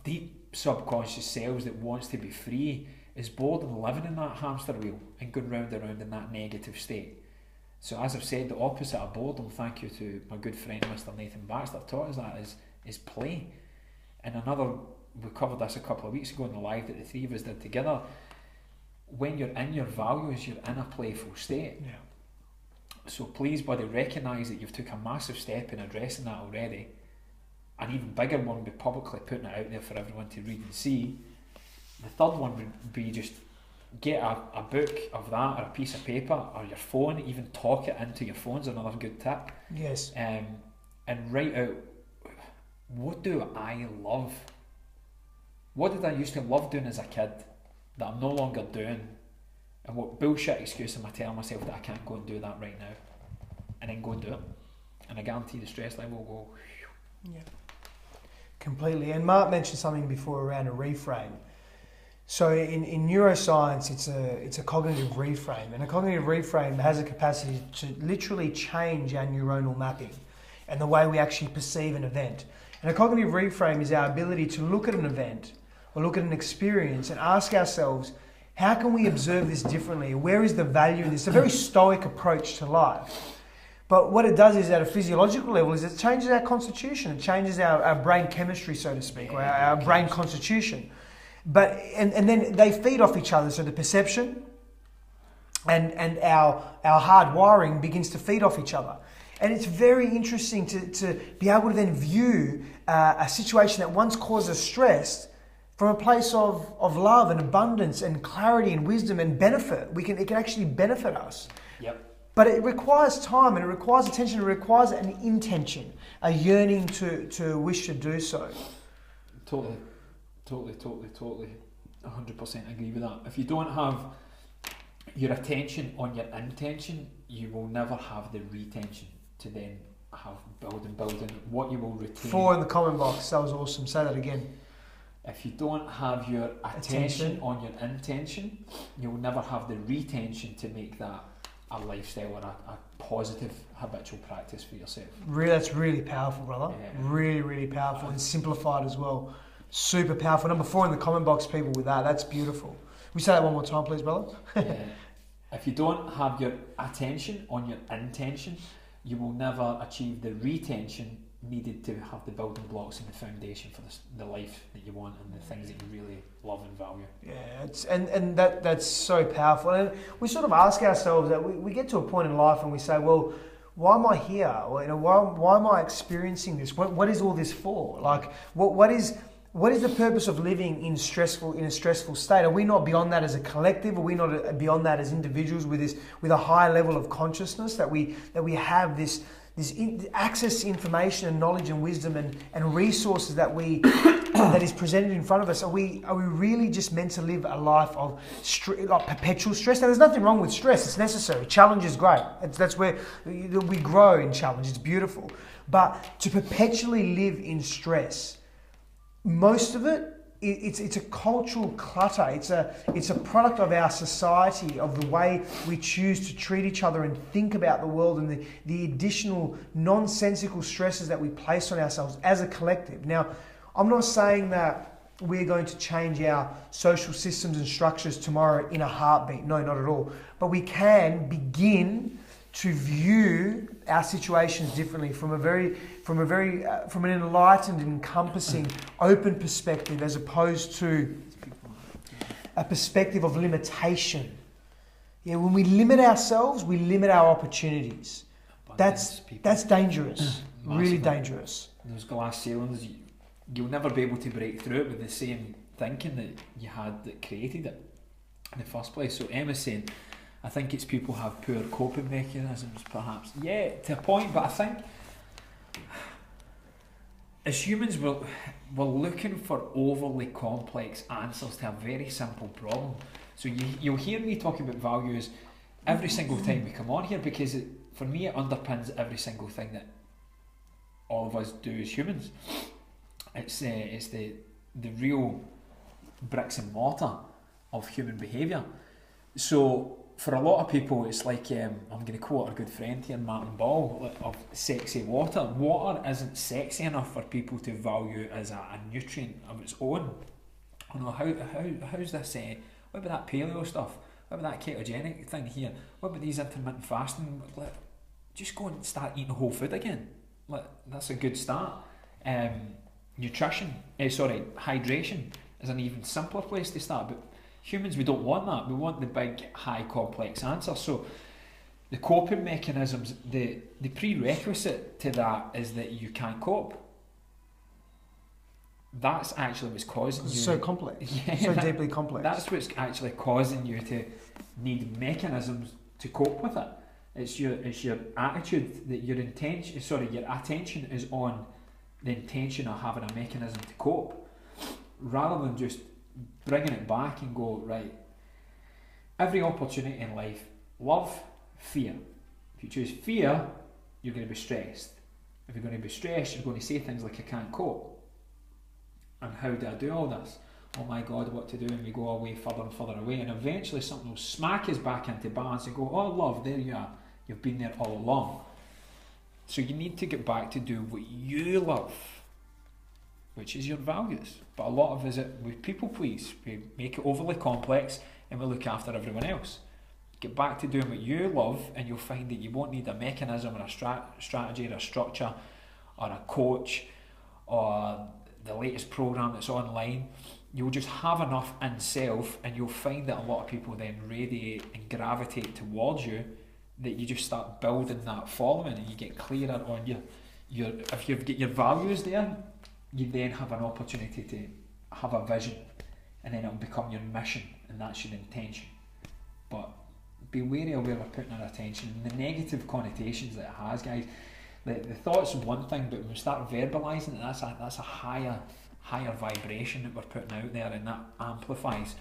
deep subconscious selves that wants to be free is bored and living in that hamster wheel and going round and round in that negative state. So as I've said, the opposite of boredom, thank you to my good friend Mr. Nathan Baxter, taught us that is play. And we covered this a couple of weeks ago in the live that the three of us did together. When you're in your values, you're in a playful state. Yeah. So please, buddy, recognise that you've took a massive step in addressing that already. An even bigger one would be publicly putting it out there for everyone to read and see. The third one would be just get a book of that, or a piece of paper, or your phone, even talk it into your phone's another good tip. Yes. And write out, what do I love? What did I used to love doing as a kid that I'm no longer doing? And what bullshit excuse am I telling myself that I can't go and do that right now? And then go and do it. And I guarantee the stress level will go. Yeah. Completely. And Mark mentioned something before around a reframe. So in neuroscience, it's a cognitive reframe, and a cognitive reframe has a capacity to literally change our neuronal mapping and the way we actually perceive an event. And a cognitive reframe is our ability to look at an event or look at an experience and ask ourselves, how can we observe this differently? Where is the value in this? It's a very stoic approach to life. But what it does is, at a physiological level, is it changes our constitution. It changes our brain chemistry, so to speak, or our brain constitution. But and then they feed off each other. So the perception and our hard wiring begins to feed off each other. And it's very interesting to be able to then view a situation that once caused us stress from a place of love and abundance and clarity and wisdom and benefit. It can actually benefit us. Yep. But it requires time, and it requires attention, it requires an intention, a yearning to wish to do so. Totally 100% agree with that. If you don't have your attention on your intention, you will never have the retention to then have building. What you will retain. 4 in the comment box, that was awesome. Say that again. If you don't have your attention on your intention, you'll never have the retention to make that a lifestyle or a positive habitual practice for yourself. That's really powerful, brother. Yeah. Really, really powerful, and simplified as well. Super powerful. Number 4 in the comment box, people, with that. That's beautiful. We say that one more time, please, brother. Yeah. If you don't have your attention on your intention, you will never achieve the retention needed to have the building blocks and the foundation for the life that you want and the things that you really love and value. Yeah, and that's so powerful. And we sort of ask ourselves that we get to a point in life and we say, well, why am I here? Or, why am I experiencing this? What is all this for? Like, what is the purpose of living in a stressful state? Are we not beyond that as a collective? Are we not beyond that as individuals with a high level of consciousness that we have this access to information and knowledge and wisdom and resources that is presented in front of us. Are we really just meant to live a life of like perpetual stress? Now, there's nothing wrong with stress. It's necessary. Challenge is great. That's where we grow in challenge. It's beautiful. But to perpetually live in stress, most of it, it's a cultural clutter. It's a product of our society, of the way we choose to treat each other and think about the world, and the additional nonsensical stresses that we place on ourselves as a collective. Now, I'm not saying that we're going to change our social systems and structures tomorrow in a heartbeat. No, not at all. But we can begin to view our situations differently from an enlightened, encompassing, open perspective, as opposed to a perspective of limitation. Yeah, when we limit ourselves, we limit our opportunities. That's dangerous, really dangerous. Those glass ceilings, you'll never be able to break through it with the same thinking that you had that created it in the first place. So Emma's saying, I think it's people have poor coping mechanisms, perhaps. Yeah, to a point, but I think as humans, we're looking for overly complex answers to a very simple problem. So you'll hear me talking about values every single time we come on here, because for me it underpins every single thing that all of us do as humans. It's the real bricks and mortar of human behaviour. So for a lot of people, it's like, I'm going to quote a good friend here, Martin Ball, of sexy water. Water isn't sexy enough for people to value as a nutrient of its own. I know, how's this, what about that paleo stuff? What about that ketogenic thing here? What about these intermittent fasting? Just go and start eating whole food again. That's a good start. Hydration is an even simpler place to start, but humans, we don't want that. We want the big, high, complex answer. So the coping mechanisms, the prerequisite to that is that you can't cope. That's actually what's causing you... So complex. Yeah, so deeply complex. That's what's actually causing you to need mechanisms to cope with it. It's your attitude, that your attention is on the intention of having a mechanism to cope, rather than just bringing it back and go, right, every opportunity in life, love, fear. If you choose fear, you're going to be stressed. If you're going to be stressed, you're going to say things like, I can't cope. And how do I do all this? Oh my God, what to do? And we go away further and further away, and eventually something will smack us back into balance and go, oh love, there you are. You've been there all along. So you need to get back to do what you love, which is your values. But a lot of us, we people please. We make it overly complex and we look after everyone else. Get back to doing what you love, and you'll find that you won't need a mechanism or a strategy or a structure or a coach or the latest program that's online. You'll just have enough in self, and you'll find that a lot of people then radiate and gravitate towards you, that you just start building that following, and you get clearer on your if you've got your values there, you then have an opportunity to have a vision, and then it'll become your mission, and that's your intention. But be wary of where we're putting our attention and the negative connotations that it has, guys. The thoughts is one thing, but when we start verbalising it, that's a higher vibration that we're putting out there, and that amplifies.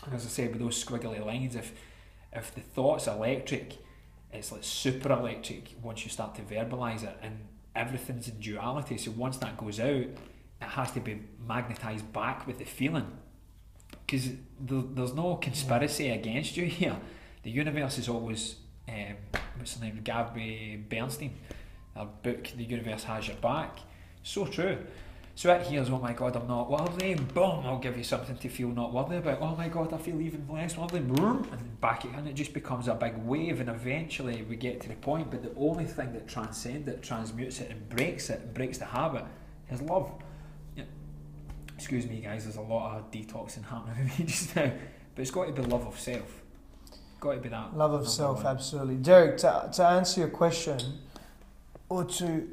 And as I said, with those squiggly lines, if the thought's electric, it's like super electric once you start to verbalise it, and everything's in duality. So once that goes out, it has to be magnetised back with the feeling, because there's no conspiracy against you here. The universe is always, what's her name, Gabby Bernstein, her book, The Universe Has Your Back. So true. So it here's, oh my God, I'm not worthy, boom, I'll give you something to feel not worthy about. Oh my God, I feel even less worthy, boom, and back again. It just becomes a big wave, and eventually we get to the point. But the only thing that transcends it, transmutes it, and breaks the habit is love. Yeah. Excuse me, guys, there's a lot of detoxing happening with me just now. But it's got to be love of self. Got to be that. Love of self, one. Absolutely. Derek, to answer your question, or to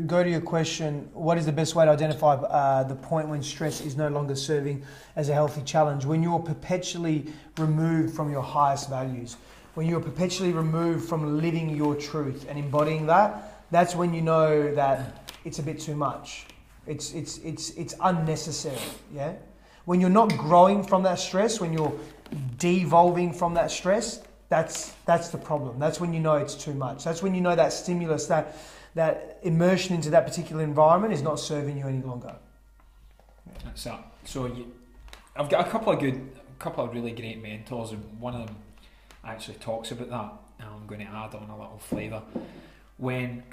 go to your question, what is the best way to identify the point when stress is no longer serving as a healthy challenge? When you're perpetually removed from your highest values. when you're perpetually removed from living your truth and embodying that, that's when you know that it's a bit too much. It's unnecessary, yeah? When you're not growing from that stress, when you're devolving from that stress, that's the problem. That's when you know it's too much. That's when you know that stimulus, that immersion into that particular environment is not serving you any longer. That's that. So I've got a couple of really great mentors, and one of them actually talks about that, and I'm going to add on a little flavour. When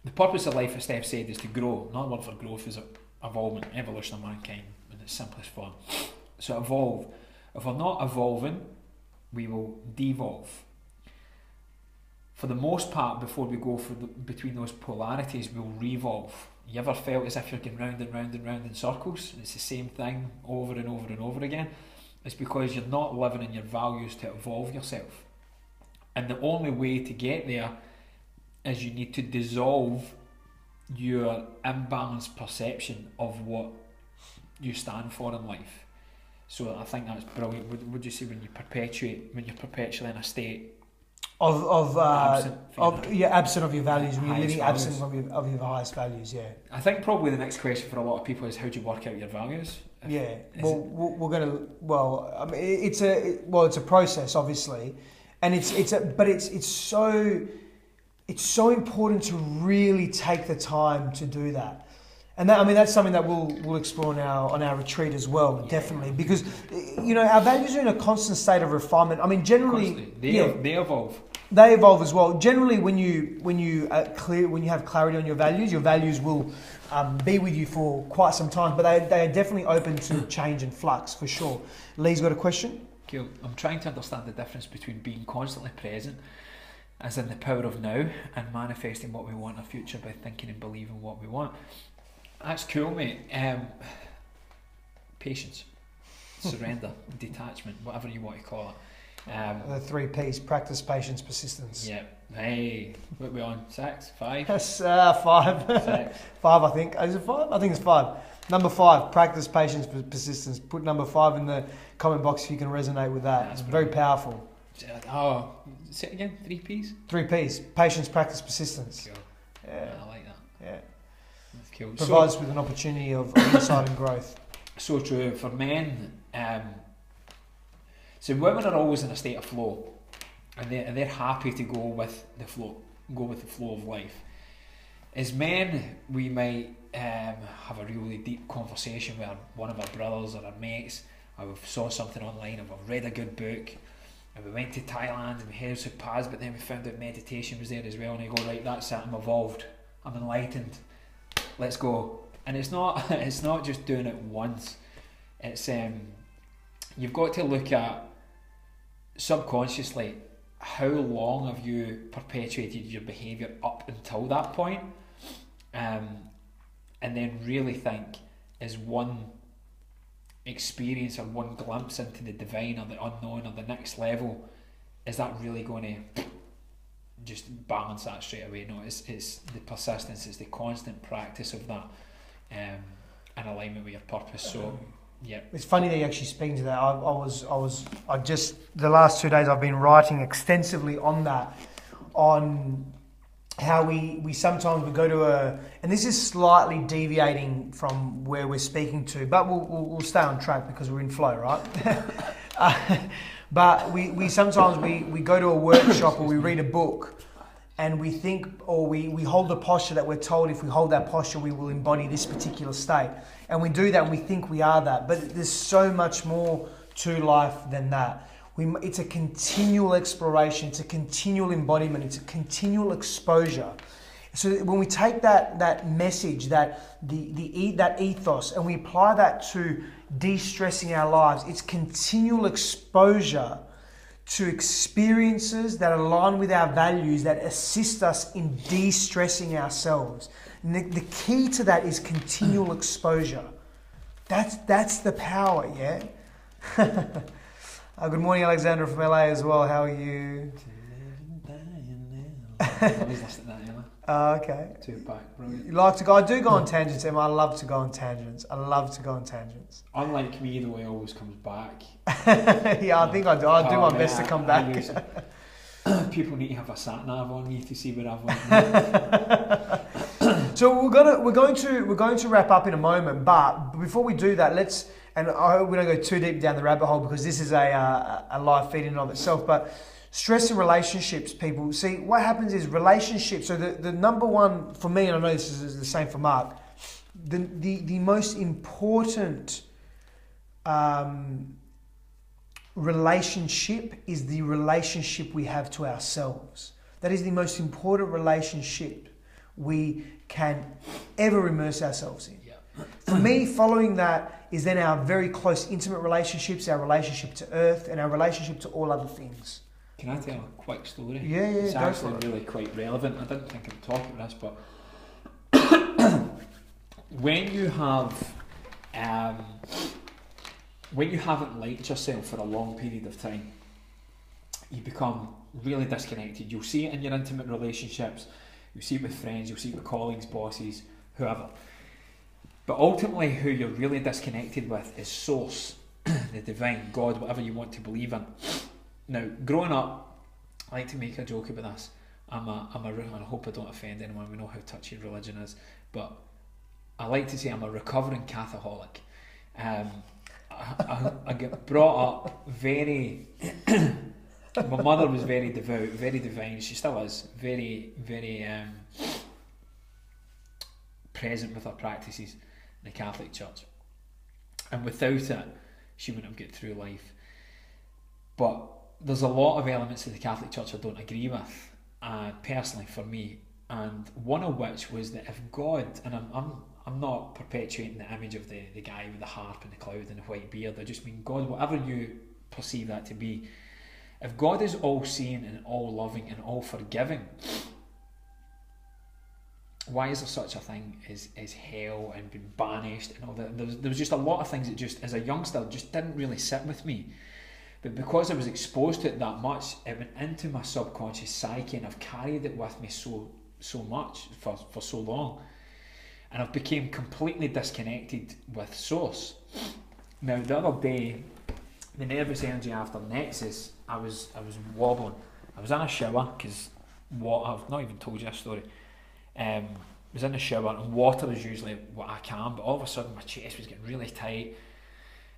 the purpose of life, as Steph said, is to grow. Another word for growth is evolvement, evolution of mankind in its simplest form. So evolve. If we're not evolving, we will devolve. For the most part, before we go between those polarities, we'll revolve. You ever felt as if you're going round and round and round in circles? And it's the same thing over and over and over again. It's because you're not living in your values to evolve yourself. And the only way to get there is you need to dissolve your imbalanced perception of what you stand for in life. So I think that's brilliant. Would you say when you're perpetually in a state absent of your values, when you're living absent of your highest values, yeah. I think probably the next question for a lot of people is, how do you work out your values? We're gonna. Well, I mean, it's a process, obviously, and it's so important to really take the time to do that. And that's something that we'll explore now on our retreat as well, definitely, because our values are in a constant state of refinement. I mean, generally, they evolve. They evolve as well. Generally, when you have clarity on your values will be with you for quite some time. But they are definitely open to change and flux for sure. Lee's got a question. Cool. I'm trying to understand the difference between being constantly present, as in the power of now, and manifesting what we want in our future by thinking and believing what we want. That's cool, mate. Patience, surrender, detachment, whatever you want to call it. The 3 P's: practice, patience, persistence. Yeah. Hey, what are we on? 6? 5? Yes, 5. 6. 5, I think. Is it 5? I think it's 5. Number 5: practice, patience, persistence. Put number 5 in the comment box if you can resonate with that. It's very powerful. Oh, say it again. 3 P's. 3 P's: patience, practice, persistence. Cool. Yeah, I like that. Yeah. That's cool. Provides with an opportunity of insight and growth. So true. For men, so women are always in a state of flow, and they're happy to go with the flow of life. As men, we might have a really deep conversation with one of our brothers or our mates, or we saw something online, or we've read a good book, and we went to Thailand and we heard some paths, but then we found out meditation was there as well, and you go, right, that's it, I'm evolved, I'm enlightened, let's go. And it's not just doing it once. It's you've got to look at subconsciously how long have you perpetuated your behaviour up until that point, and then really think, is one experience or one glimpse into the divine or the unknown or the next level, is that really going to just balance that straight away? No, it's the persistence, it's the constant practice of that, in alignment with your purpose. So yeah, it's funny that you actually speak to that. I just the last 2 days I've been writing extensively on that, on how we sometimes we go to and this is slightly deviating from where we're speaking to, but we'll stay on track because we're in flow, right? But we sometimes we go to a workshop or we read a book, and we think, or we hold the posture that we're told if we hold that posture we will embody this particular state, and we do that and we think we are that, but there's so much more to life than that. It's a continual exploration, it's a continual embodiment, it's a continual exposure. So when we take that message, that ethos, and we apply that to de-stressing our lives, it's continual exposure to experiences that align with our values, that assist us in de-stressing ourselves. And the key to that is continual exposure. That's the power, yeah? Good morning, Alexandra from LA as well. How are you? Okay. 2-pack, brilliant. You like to go? I do go on tangents, Emma. I love to go on tangents. Unlike me, though, he always comes back. Yeah, I think I do. I do my best to come back. People need to have a sat nav on me to see where I've went. So we're going to wrap up in a moment, but before we do that, and I hope we don't go too deep down the rabbit hole because this is a live feed in and of itself, but stress in relationships, people. See, what happens is relationships, so the number one, for me, and I know this is the same for Mark, the most important relationship is the relationship we have to ourselves. That is the most important relationship we can ever immerse ourselves in. Yeah. For me, following that is then our very close, intimate relationships, our relationship to Earth, and our relationship to all other things. Can I tell a quick story? Yeah, it's go actually for it. Really quite relevant. I didn't think I'd talk about this, but when you haven't liked yourself for a long period of time, you become really disconnected. You'll see it in your intimate relationships, you'll see it with friends, you'll see it with colleagues, bosses, whoever. But ultimately, who you're really disconnected with is Source, the divine, God, whatever you want to believe in. Now, growing up, I like to make a joke about this. And I hope I don't offend anyone. We know how touchy religion is, but I like to say I'm a recovering Catholic. I get brought up very. My mother was very devout, very divine. She still is very, very present with her practices in the Catholic Church. And without it, she wouldn't have got through life. But there's a lot of elements of the Catholic Church I don't agree with, personally for me. And one of which was that if God, and I'm not perpetuating the image of the guy with the harp and the cloud and the white beard, I just mean God, whatever you perceive that to be, if God is all-seeing and all-loving and all-forgiving, why is there such a thing as hell and being banished and all that? There was just a lot of things that just, as a youngster, just didn't really sit with me. But because I was exposed to it that much, it went into my subconscious psyche, and I've carried it with me so much for so long. And I've become completely disconnected with Source. Now, the other day, the nervous energy after Nexus, I was wobbling. I was in a shower, because I've not even told you a story. I was in the shower, and water is usually what I can, but all of a sudden my chest was getting really tight.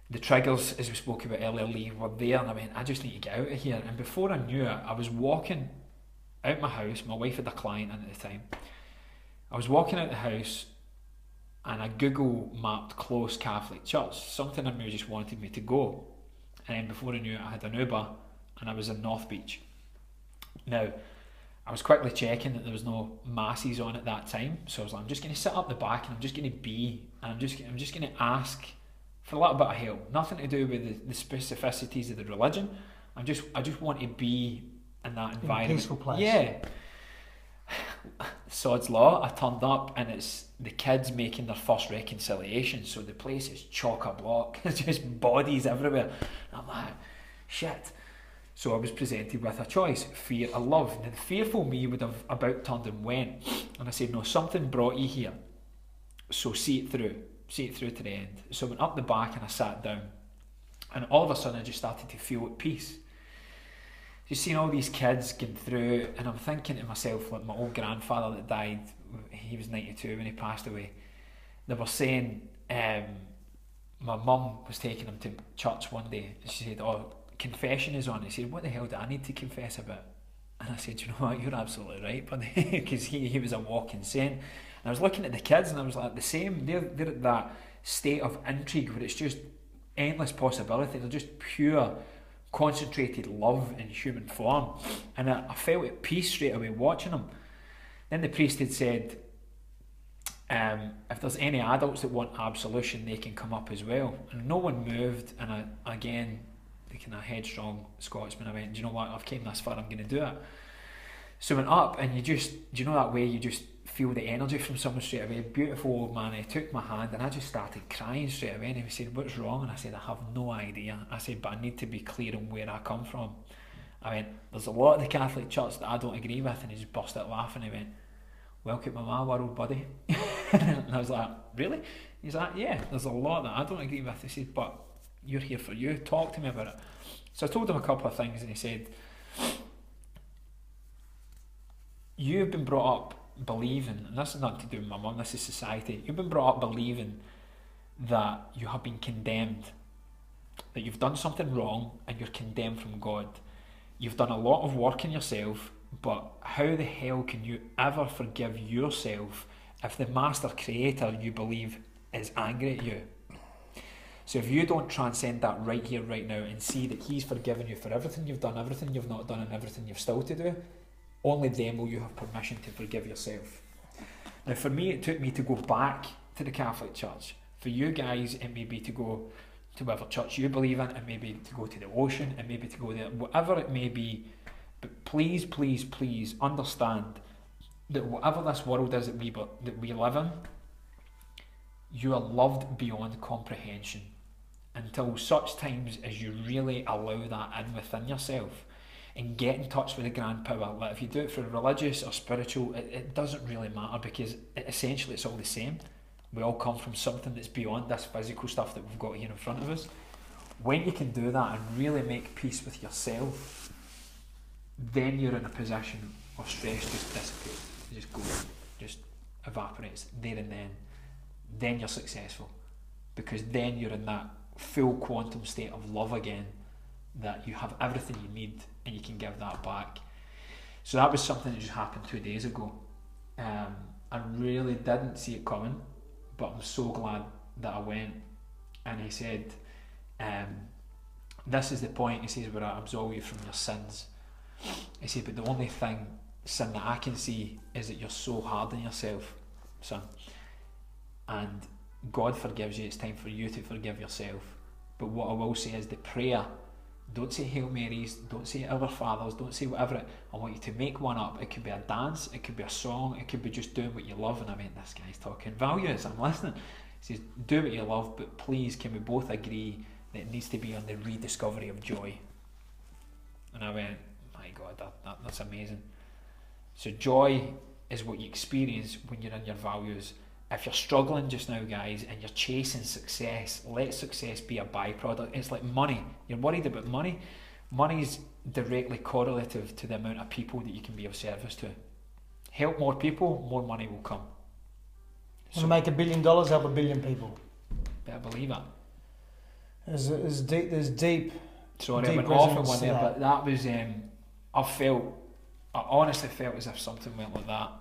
The triggers, as we spoke about earlier, Lee, were there, and I went, I just need to get out of here. And before I knew it, I was walking out my house. My wife had a client in at the time. I was walking out the house, and I Google mapped close Catholic church. Something in me just wanted me to go. And then before I knew it, I had an Uber, and I was in North Beach. Now, I was quickly checking that there was no masses on at that time, so I was like, I'm just going to sit up the back, and I'm just going to be, and I'm just going to ask for a little bit of help. Nothing to do with the specificities of the religion. I just want to be in that environment. In a peaceful place. Yeah. Sod's law, I turned up, and it's the kids making their first reconciliation, so the place is chock-a-block. There's just bodies everywhere. And I'm like, shit. So I was presented with a choice, fear or love. Now the fearful me would have about turned and went. And I said, no, something brought you here, so see it through to the end. So I went up the back and I sat down, and all of a sudden I just started to feel at peace. Just seeing all these kids going through, and I'm thinking to myself, like my old grandfather that died, he was 92 when he passed away. They were saying, my mum was taking him to church one day, and she said, oh, confession is on. He said, what the hell do I need to confess about? And I said, you know what, you're absolutely right, buddy, because he was a walking saint. And I was looking at the kids, and I was like, the same, they're at that state of intrigue where it's just endless possibility. They're just pure, concentrated love in human form. And I felt at peace straight away watching them. Then the priest had said, if there's any adults that want absolution, they can come up as well. And no one moved, and again, the kind of headstrong Scotsman, I went, do you know what, I've came this far, I'm going to do it. So I went up, and do you know that way you just feel the energy from someone straight away? A beautiful old man, he took my hand, and I just started crying straight away, and he said, what's wrong? And I said, I have no idea. I said, but I need to be clear on where I come from. I went, there's a lot of the Catholic Church that I don't agree with, and he just burst out laughing. He went, welcome to my world, buddy. And I was like, really? He's like, yeah, there's a lot that I don't agree with. He said, but you're here for you, talk to me about it. So I told him a couple of things, and he said, you've been brought up believing, and this is not to do with my mum, this is society, you've been brought up believing that you have been condemned, that you've done something wrong and you're condemned from God. You've done a lot of work in yourself, but how the hell can you ever forgive yourself if the master creator you believe is angry at you? So if you don't transcend that right here, right now, and see that he's forgiven you for everything you've done, everything you've not done, and everything you've still to do, only then will you have permission to forgive yourself. Now for me, it took me to go back to the Catholic Church. For you guys, it may be to go to whatever church you believe in, it may be to go to the ocean, it may be to go there, whatever it may be. But please, please, please understand that whatever this world is that we live in, you are loved beyond comprehension until such times as you really allow that in within yourself and get in touch with the grand power. Like if you do it for religious or spiritual, it doesn't really matter, because essentially it's all the same. We all come from something that's beyond this physical stuff that we've got here in front of us. When you can do that and really make peace with yourself, then you're in a position of stress just dissipates, just goes, just evaporates there and then. Then you're successful, because then you're in that full quantum state of love again, that you have everything you need and you can give that back. So that was something that just happened 2 days ago. I really didn't see it coming, but I'm so glad that I went. And he said, this is the point, he says, where I absolve you from your sins. He said, but the only sin that I can see is that you're so hard on yourself, son. And God forgives you, it's time for you to forgive yourself. But what I will say is the prayer, don't say Hail Marys, don't say Our Fathers, don't say whatever. I want you to make one up. It could be a dance, it could be a song, it could be just doing what you love. And I mean, this guy's talking values, I'm listening. He says, do what you love, but please can we both agree that it needs to be on the rediscovery of joy. And I went, my God, that's amazing. So joy is what you experience when you're in your values. If you're struggling just now, guys, and you're chasing success, let success be a byproduct. It's like money. You're worried about money. Money's directly correlative to the amount of people that you can be of service to. Help more people, more money will come. So make $1 billion, help 1 billion people. Better believe it. There's deep. Sorry, deep I went off at one there, that. but that was, I honestly felt as if something went like that.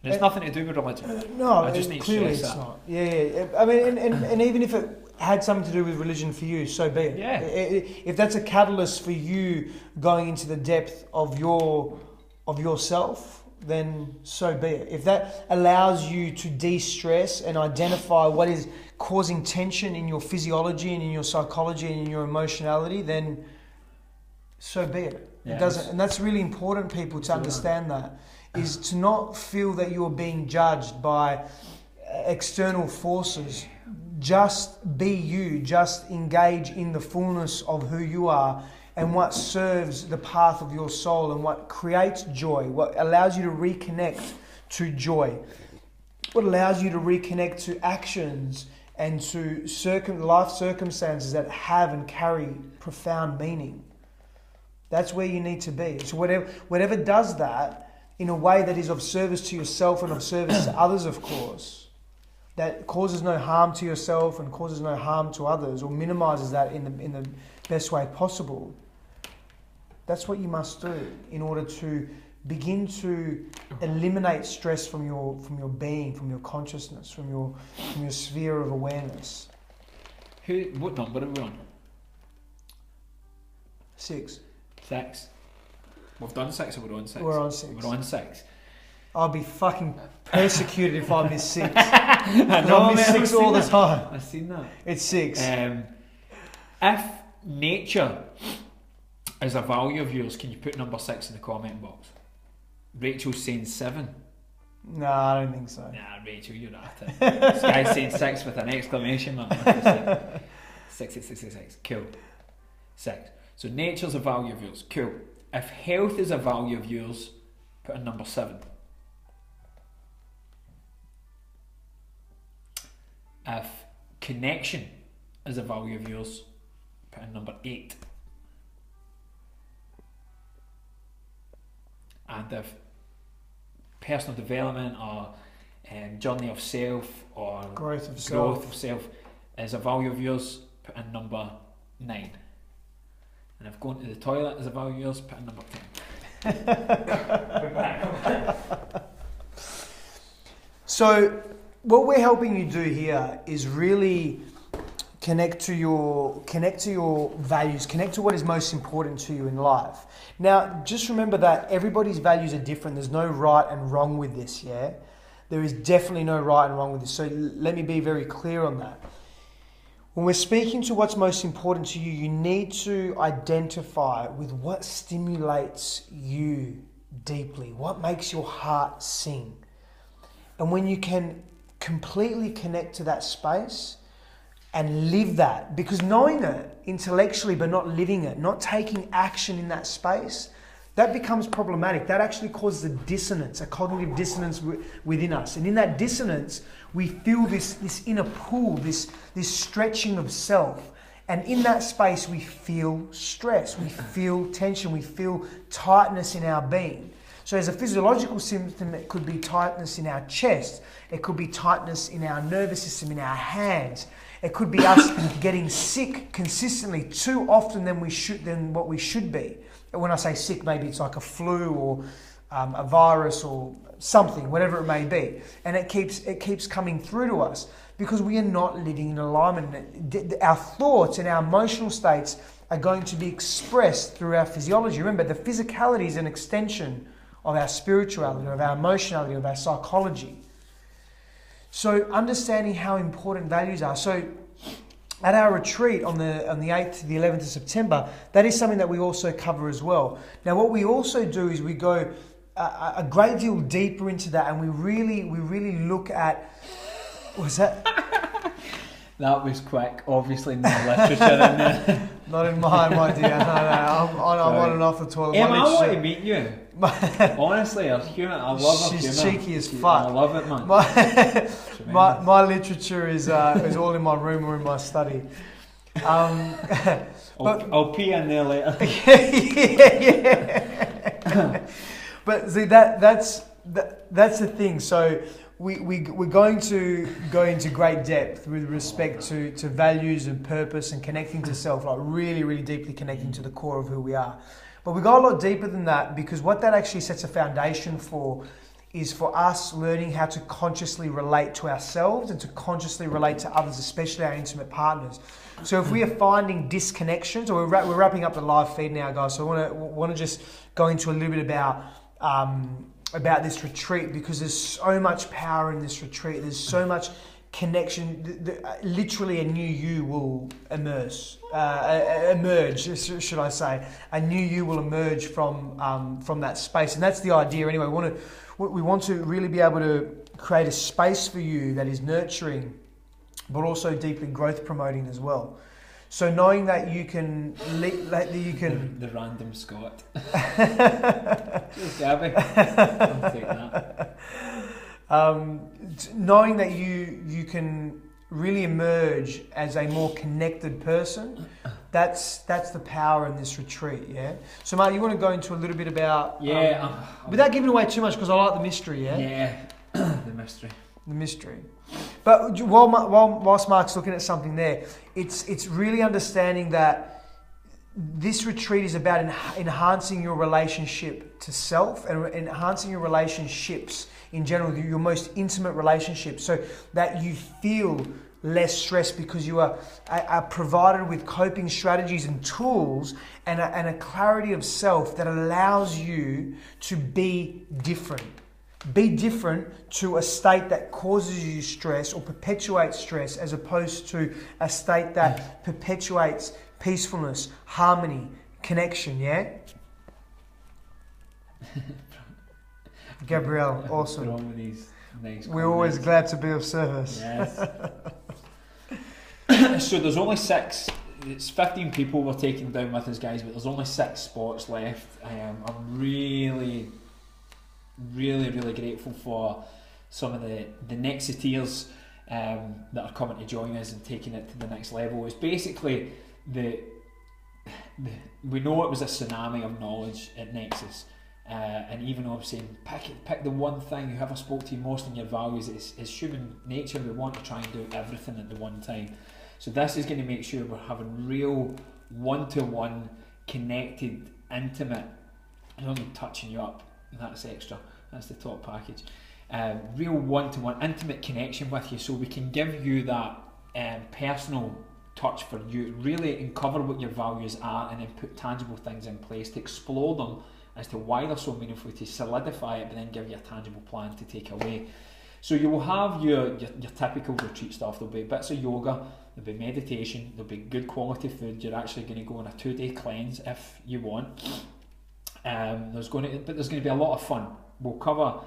And it's nothing to do with religion. No, I just need to clearly stress it's that. not. Yeah. I mean, and even if it had something to do with religion for you, so be it. Yeah. If that's a catalyst for you going into the depth of yourself, then so be it. If that allows you to de-stress and identify what is causing tension in your physiology and in your psychology and in your emotionality, then so be it. Yeah, it doesn't, and that's really important, people, to understand that. Is to not feel that you're being judged by external forces. Just be you. Just engage in the fullness of who you are and what serves the path of your soul and what creates joy, what allows you to reconnect to joy, what allows you to reconnect to actions and to life circumstances that have and carry profound meaning. That's where you need to be. So whatever does that, in a way that is of service to yourself and of service to others, of course, that causes no harm to yourself and causes no harm to others, or minimises that in the best way possible. That's what you must do in order to begin to eliminate stress from your being, from your consciousness, from your sphere of awareness. What number are we on? 6. 6. We've done 6 or we're on 6? We're on 6. We're on 6. I'll be fucking persecuted if I miss 6. I know, I miss 6 all the time. I've seen that. It's 6. If nature is a value of yours, can you put number 6 in the comment box? Rachel's saying 7. No, I don't think so. Nah, Rachel, you're at it. This guy's saying 6 with an exclamation mark. 6, 6, 6, 6, 6. Cool. 6. So nature's a value of yours. Cool. If health is a value of yours, put in number 7. If connection is a value of yours, put in number 8. And if personal development or journey of self or growth of self is a value of yours, put in number 9. And if going to the toilet is a value of yours, put in number 10. So what we're helping you do here is really connect to your values, connect to what is most important to you in life. Now, just remember that everybody's values are different. There's no right and wrong with this, yeah? There is definitely no right and wrong with this. So let me be very clear on that. When we're speaking to what's most important to you, you need to identify with what stimulates you deeply, what makes your heart sing. And when you can completely connect to that space and live that, because knowing it intellectually but not living it, not taking action in that space, that becomes problematic. That actually causes a dissonance, a cognitive dissonance within us. And in that dissonance, we feel this inner pull, this stretching of self. And in that space, we feel stress, we feel tension, we feel tightness in our being. So as a physiological symptom, it could be tightness in our chest. It could be tightness in our nervous system, in our hands. It could be us getting sick consistently, too often than what we should be. When I say sick, maybe it's like a flu or a virus or something, whatever it may be. And it keeps coming through to us because we are not living in alignment. Our thoughts and our emotional states are going to be expressed through our physiology. Remember, the physicality is an extension of our spirituality, of our emotionality, of our psychology. So understanding how important values are. So at our retreat on the 8th to the 11th of September, that is something that we also cover as well. Now, what we also do is we go a great deal deeper into that, and we really look at. Was that? That was quick. Obviously, no literature in there. Not in mine, my dear. No. I'm on and off the toilet. Emma, I want to meet you. Honestly, I love her humour. She's cheeky as fuck. I love it, man. My literature is all in my room or in my study. I'll pee in there later. Yeah. But see, that's the thing. So we're going to go into great depth with respect to values and purpose and connecting to self, like really deeply connecting to the core of who we are. But we go a lot deeper than that, because what that actually sets a foundation for is for us learning how to consciously relate to ourselves and to consciously relate to others, especially our intimate partners. So if we are finding disconnections, or we're wrapping up the live feed now, guys, so I want to just go into a little bit about this retreat, because there's so much power in this retreat. There's so much connection. Literally a new you will emerge, should I say. A new you will emerge from that space. And that's the idea anyway. We want to really be able to create a space for you that is nurturing, but also deeply growth promoting as well. So knowing that you can... The random Scot. Cheers, Gabby. I'll take that. Knowing that you can really emerge as a more connected person, that's the power in this retreat, yeah? So, Mark, you want to go into a little bit about... without giving away too much, because I like the mystery, yeah? Yeah, the mystery. The mystery. But whilst Mark's looking at something there, it's really understanding that this retreat is about enhancing your relationship to self and enhancing your relationships in general, your most intimate relationships, so that you feel less stress because you are provided with coping strategies and tools and a clarity of self that allows you to be different. Be different to a state that causes you stress or perpetuates stress, as opposed to a state that perpetuates peacefulness, harmony, connection, yeah? Gabrielle, awesome. With these nice We're always glad to be of service. Yes. So there's only 6. It's 15 people we're taking down with us, guys, but there's only 6 spots left. I'm really grateful for some of the Nexiteers that are coming to join us and taking it to the next level. It's basically we know it was a tsunami of knowledge at Nexus, and even though I'm saying pick the one thing, whoever spoke to you most in your values, it's human nature. We want to try and do everything at the one time. So this is going to make sure we're having real one-to-one, connected, intimate, I'm only touching you up, that's extra, that's the top package, real one-to-one, intimate connection with you, so we can give you that personal touch for you, really uncover what your values are, and then put tangible things in place to explore them as to why they're so meaningful, to solidify it, but then give you a tangible plan to take away. So you will have your typical retreat stuff. There'll be bits of yoga, there'll be meditation, there'll be good quality food. You're actually going to go on a 2-day cleanse if you want. There's going to be a lot of fun. We'll cover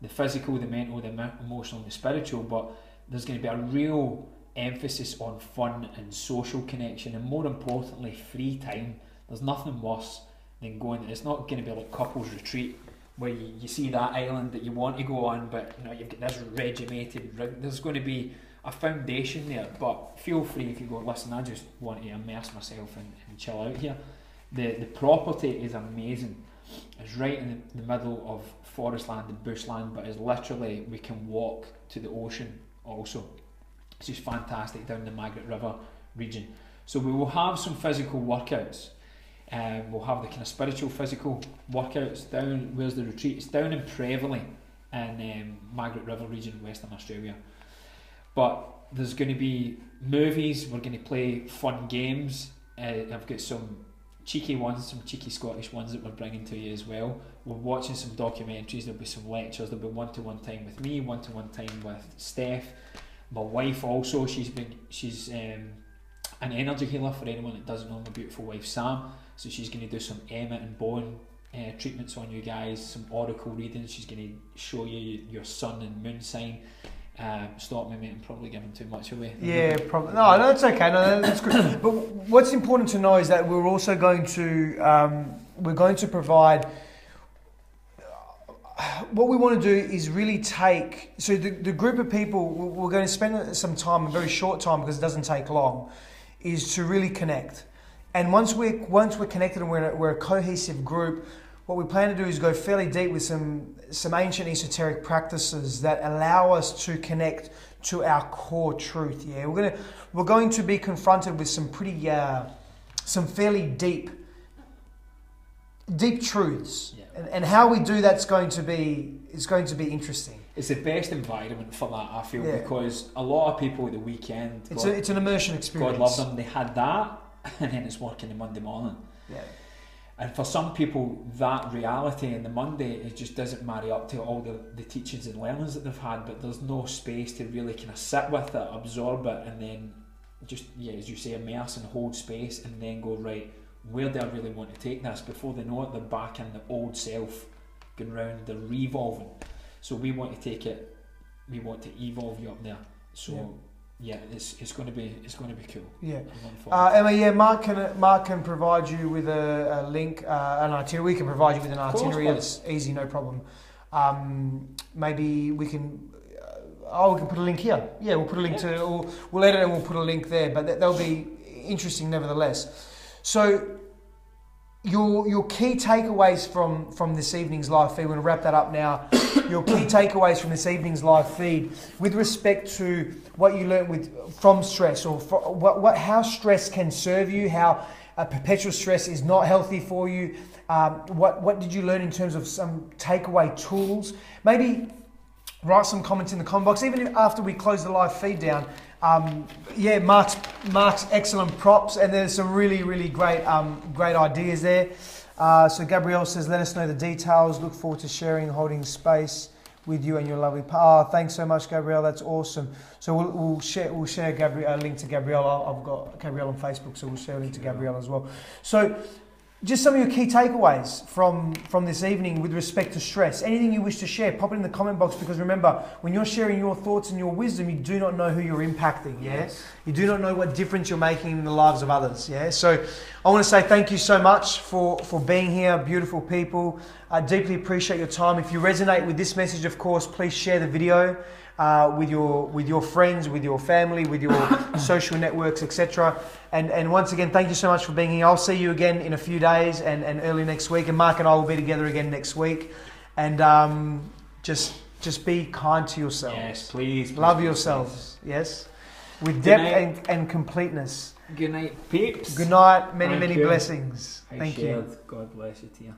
the physical, the mental, the emotional, and the spiritual, but there's going to be a real emphasis on fun and social connection, and more importantly, free time. There's nothing worse than going. It's not going to be like couples retreat where you see that island that you want to go on, but you know you've got this regimented. There's going to be a foundation there, but feel free if you go, listen, I just want to immerse myself and chill out here. The property is amazing. It's right in the middle of forest land and bushland, but it's literally, we can walk to the ocean also. It's just fantastic down the Margaret River region. So we will have some physical workouts. We'll have the kind of spiritual physical workouts down, where's the retreat? It's down in Preveley in Margaret River region, Western Australia. But there's going to be movies, we're going to play fun games. I've got some cheeky ones, some cheeky Scottish ones that we're bringing to you as well. We're watching some documentaries, there'll be some lectures, there'll be one-to-one time with me, one-to-one time with Steph. My wife also, she's an energy healer for anyone that doesn't know, my beautiful wife Sam. So she's going to do some Emmet and Bowen treatments on you guys, some oracle readings. She's going to show you your sun and moon sign. Stop me, mate, I'm probably giving too much away. Yeah, probably. No, it's okay. No, that's good. But what's important to know is that we're also going to provide. What we want to do is really take. So the group of people we're going to spend some time, a very short time because it doesn't take long, is to really connect. And once we're connected and we're a cohesive group, what we plan to do is go fairly deep with some ancient esoteric practices that allow us to connect to our core truth. Yeah, we're going to be confronted with some pretty some fairly deep truths, yeah. And how we do that's going to be interesting. It's the best environment for that, I feel, yeah. Because a lot of people at the weekend, it's an immersion experience. God love them, they had that, and then it's working the Monday morning. Yeah. And for some people, that reality in the Monday, it just doesn't marry up to all the teachings and learnings that they've had, but there's no space to really kind of sit with it, absorb it, and then just, yeah, as you say, immerse and hold space, and then go, right, where do I really want to take this? Before they know it, they're back in the old self, going round, they're revolving. So we want to take it, we want to evolve you up there. So yeah, it's going to be cool. Yeah. Emma, yeah, Mark can provide you with a link, an itinerary. We can provide you with an itinerary. It's easy, no problem. Maybe we can. We can put a link here. Yeah, we'll put a link to. We'll edit and we'll put a link there. But they'll be interesting, nevertheless. So, your key takeaways from this evening's live feed. We're going to wrap that up now. Your key takeaways from this evening's live feed with respect to what you learned from stress, or how stress can serve you, how perpetual stress is not healthy for you. What did you learn in terms of some takeaway tools? Maybe write some comments in the comment box, even after we close the live feed down. Mark's excellent props, and there's some really, really great ideas there. So Gabrielle says, let us know the details. Look forward to sharing and holding space with you and your lovely thanks so much, Gabrielle. That's awesome. So we'll share a link to Gabrielle. I've got Gabrielle on Facebook, so we'll share a link to Gabrielle as well. So just some of your key takeaways from this evening with respect to stress. Anything you wish to share, pop it in the comment box, because remember, when you're sharing your thoughts and your wisdom, you do not know who you're impacting, yeah? Yes. You do not know what difference you're making in the lives of others, yeah? So I want to say thank you so much for being here, beautiful people. I deeply appreciate your time. If you resonate with this message, of course, please share the video with your friends, with your family, with your social networks, etc. And once again, thank you so much for being here. I'll see you again in a few days and early next week. And Mark and I will be together again next week. And just be kind to yourselves. Yes, please. Love yourselves. Yes, with depth and completeness. Good night, peeps. Good night. Many Thank many you. blessings. Thank you. God bless you, Tia.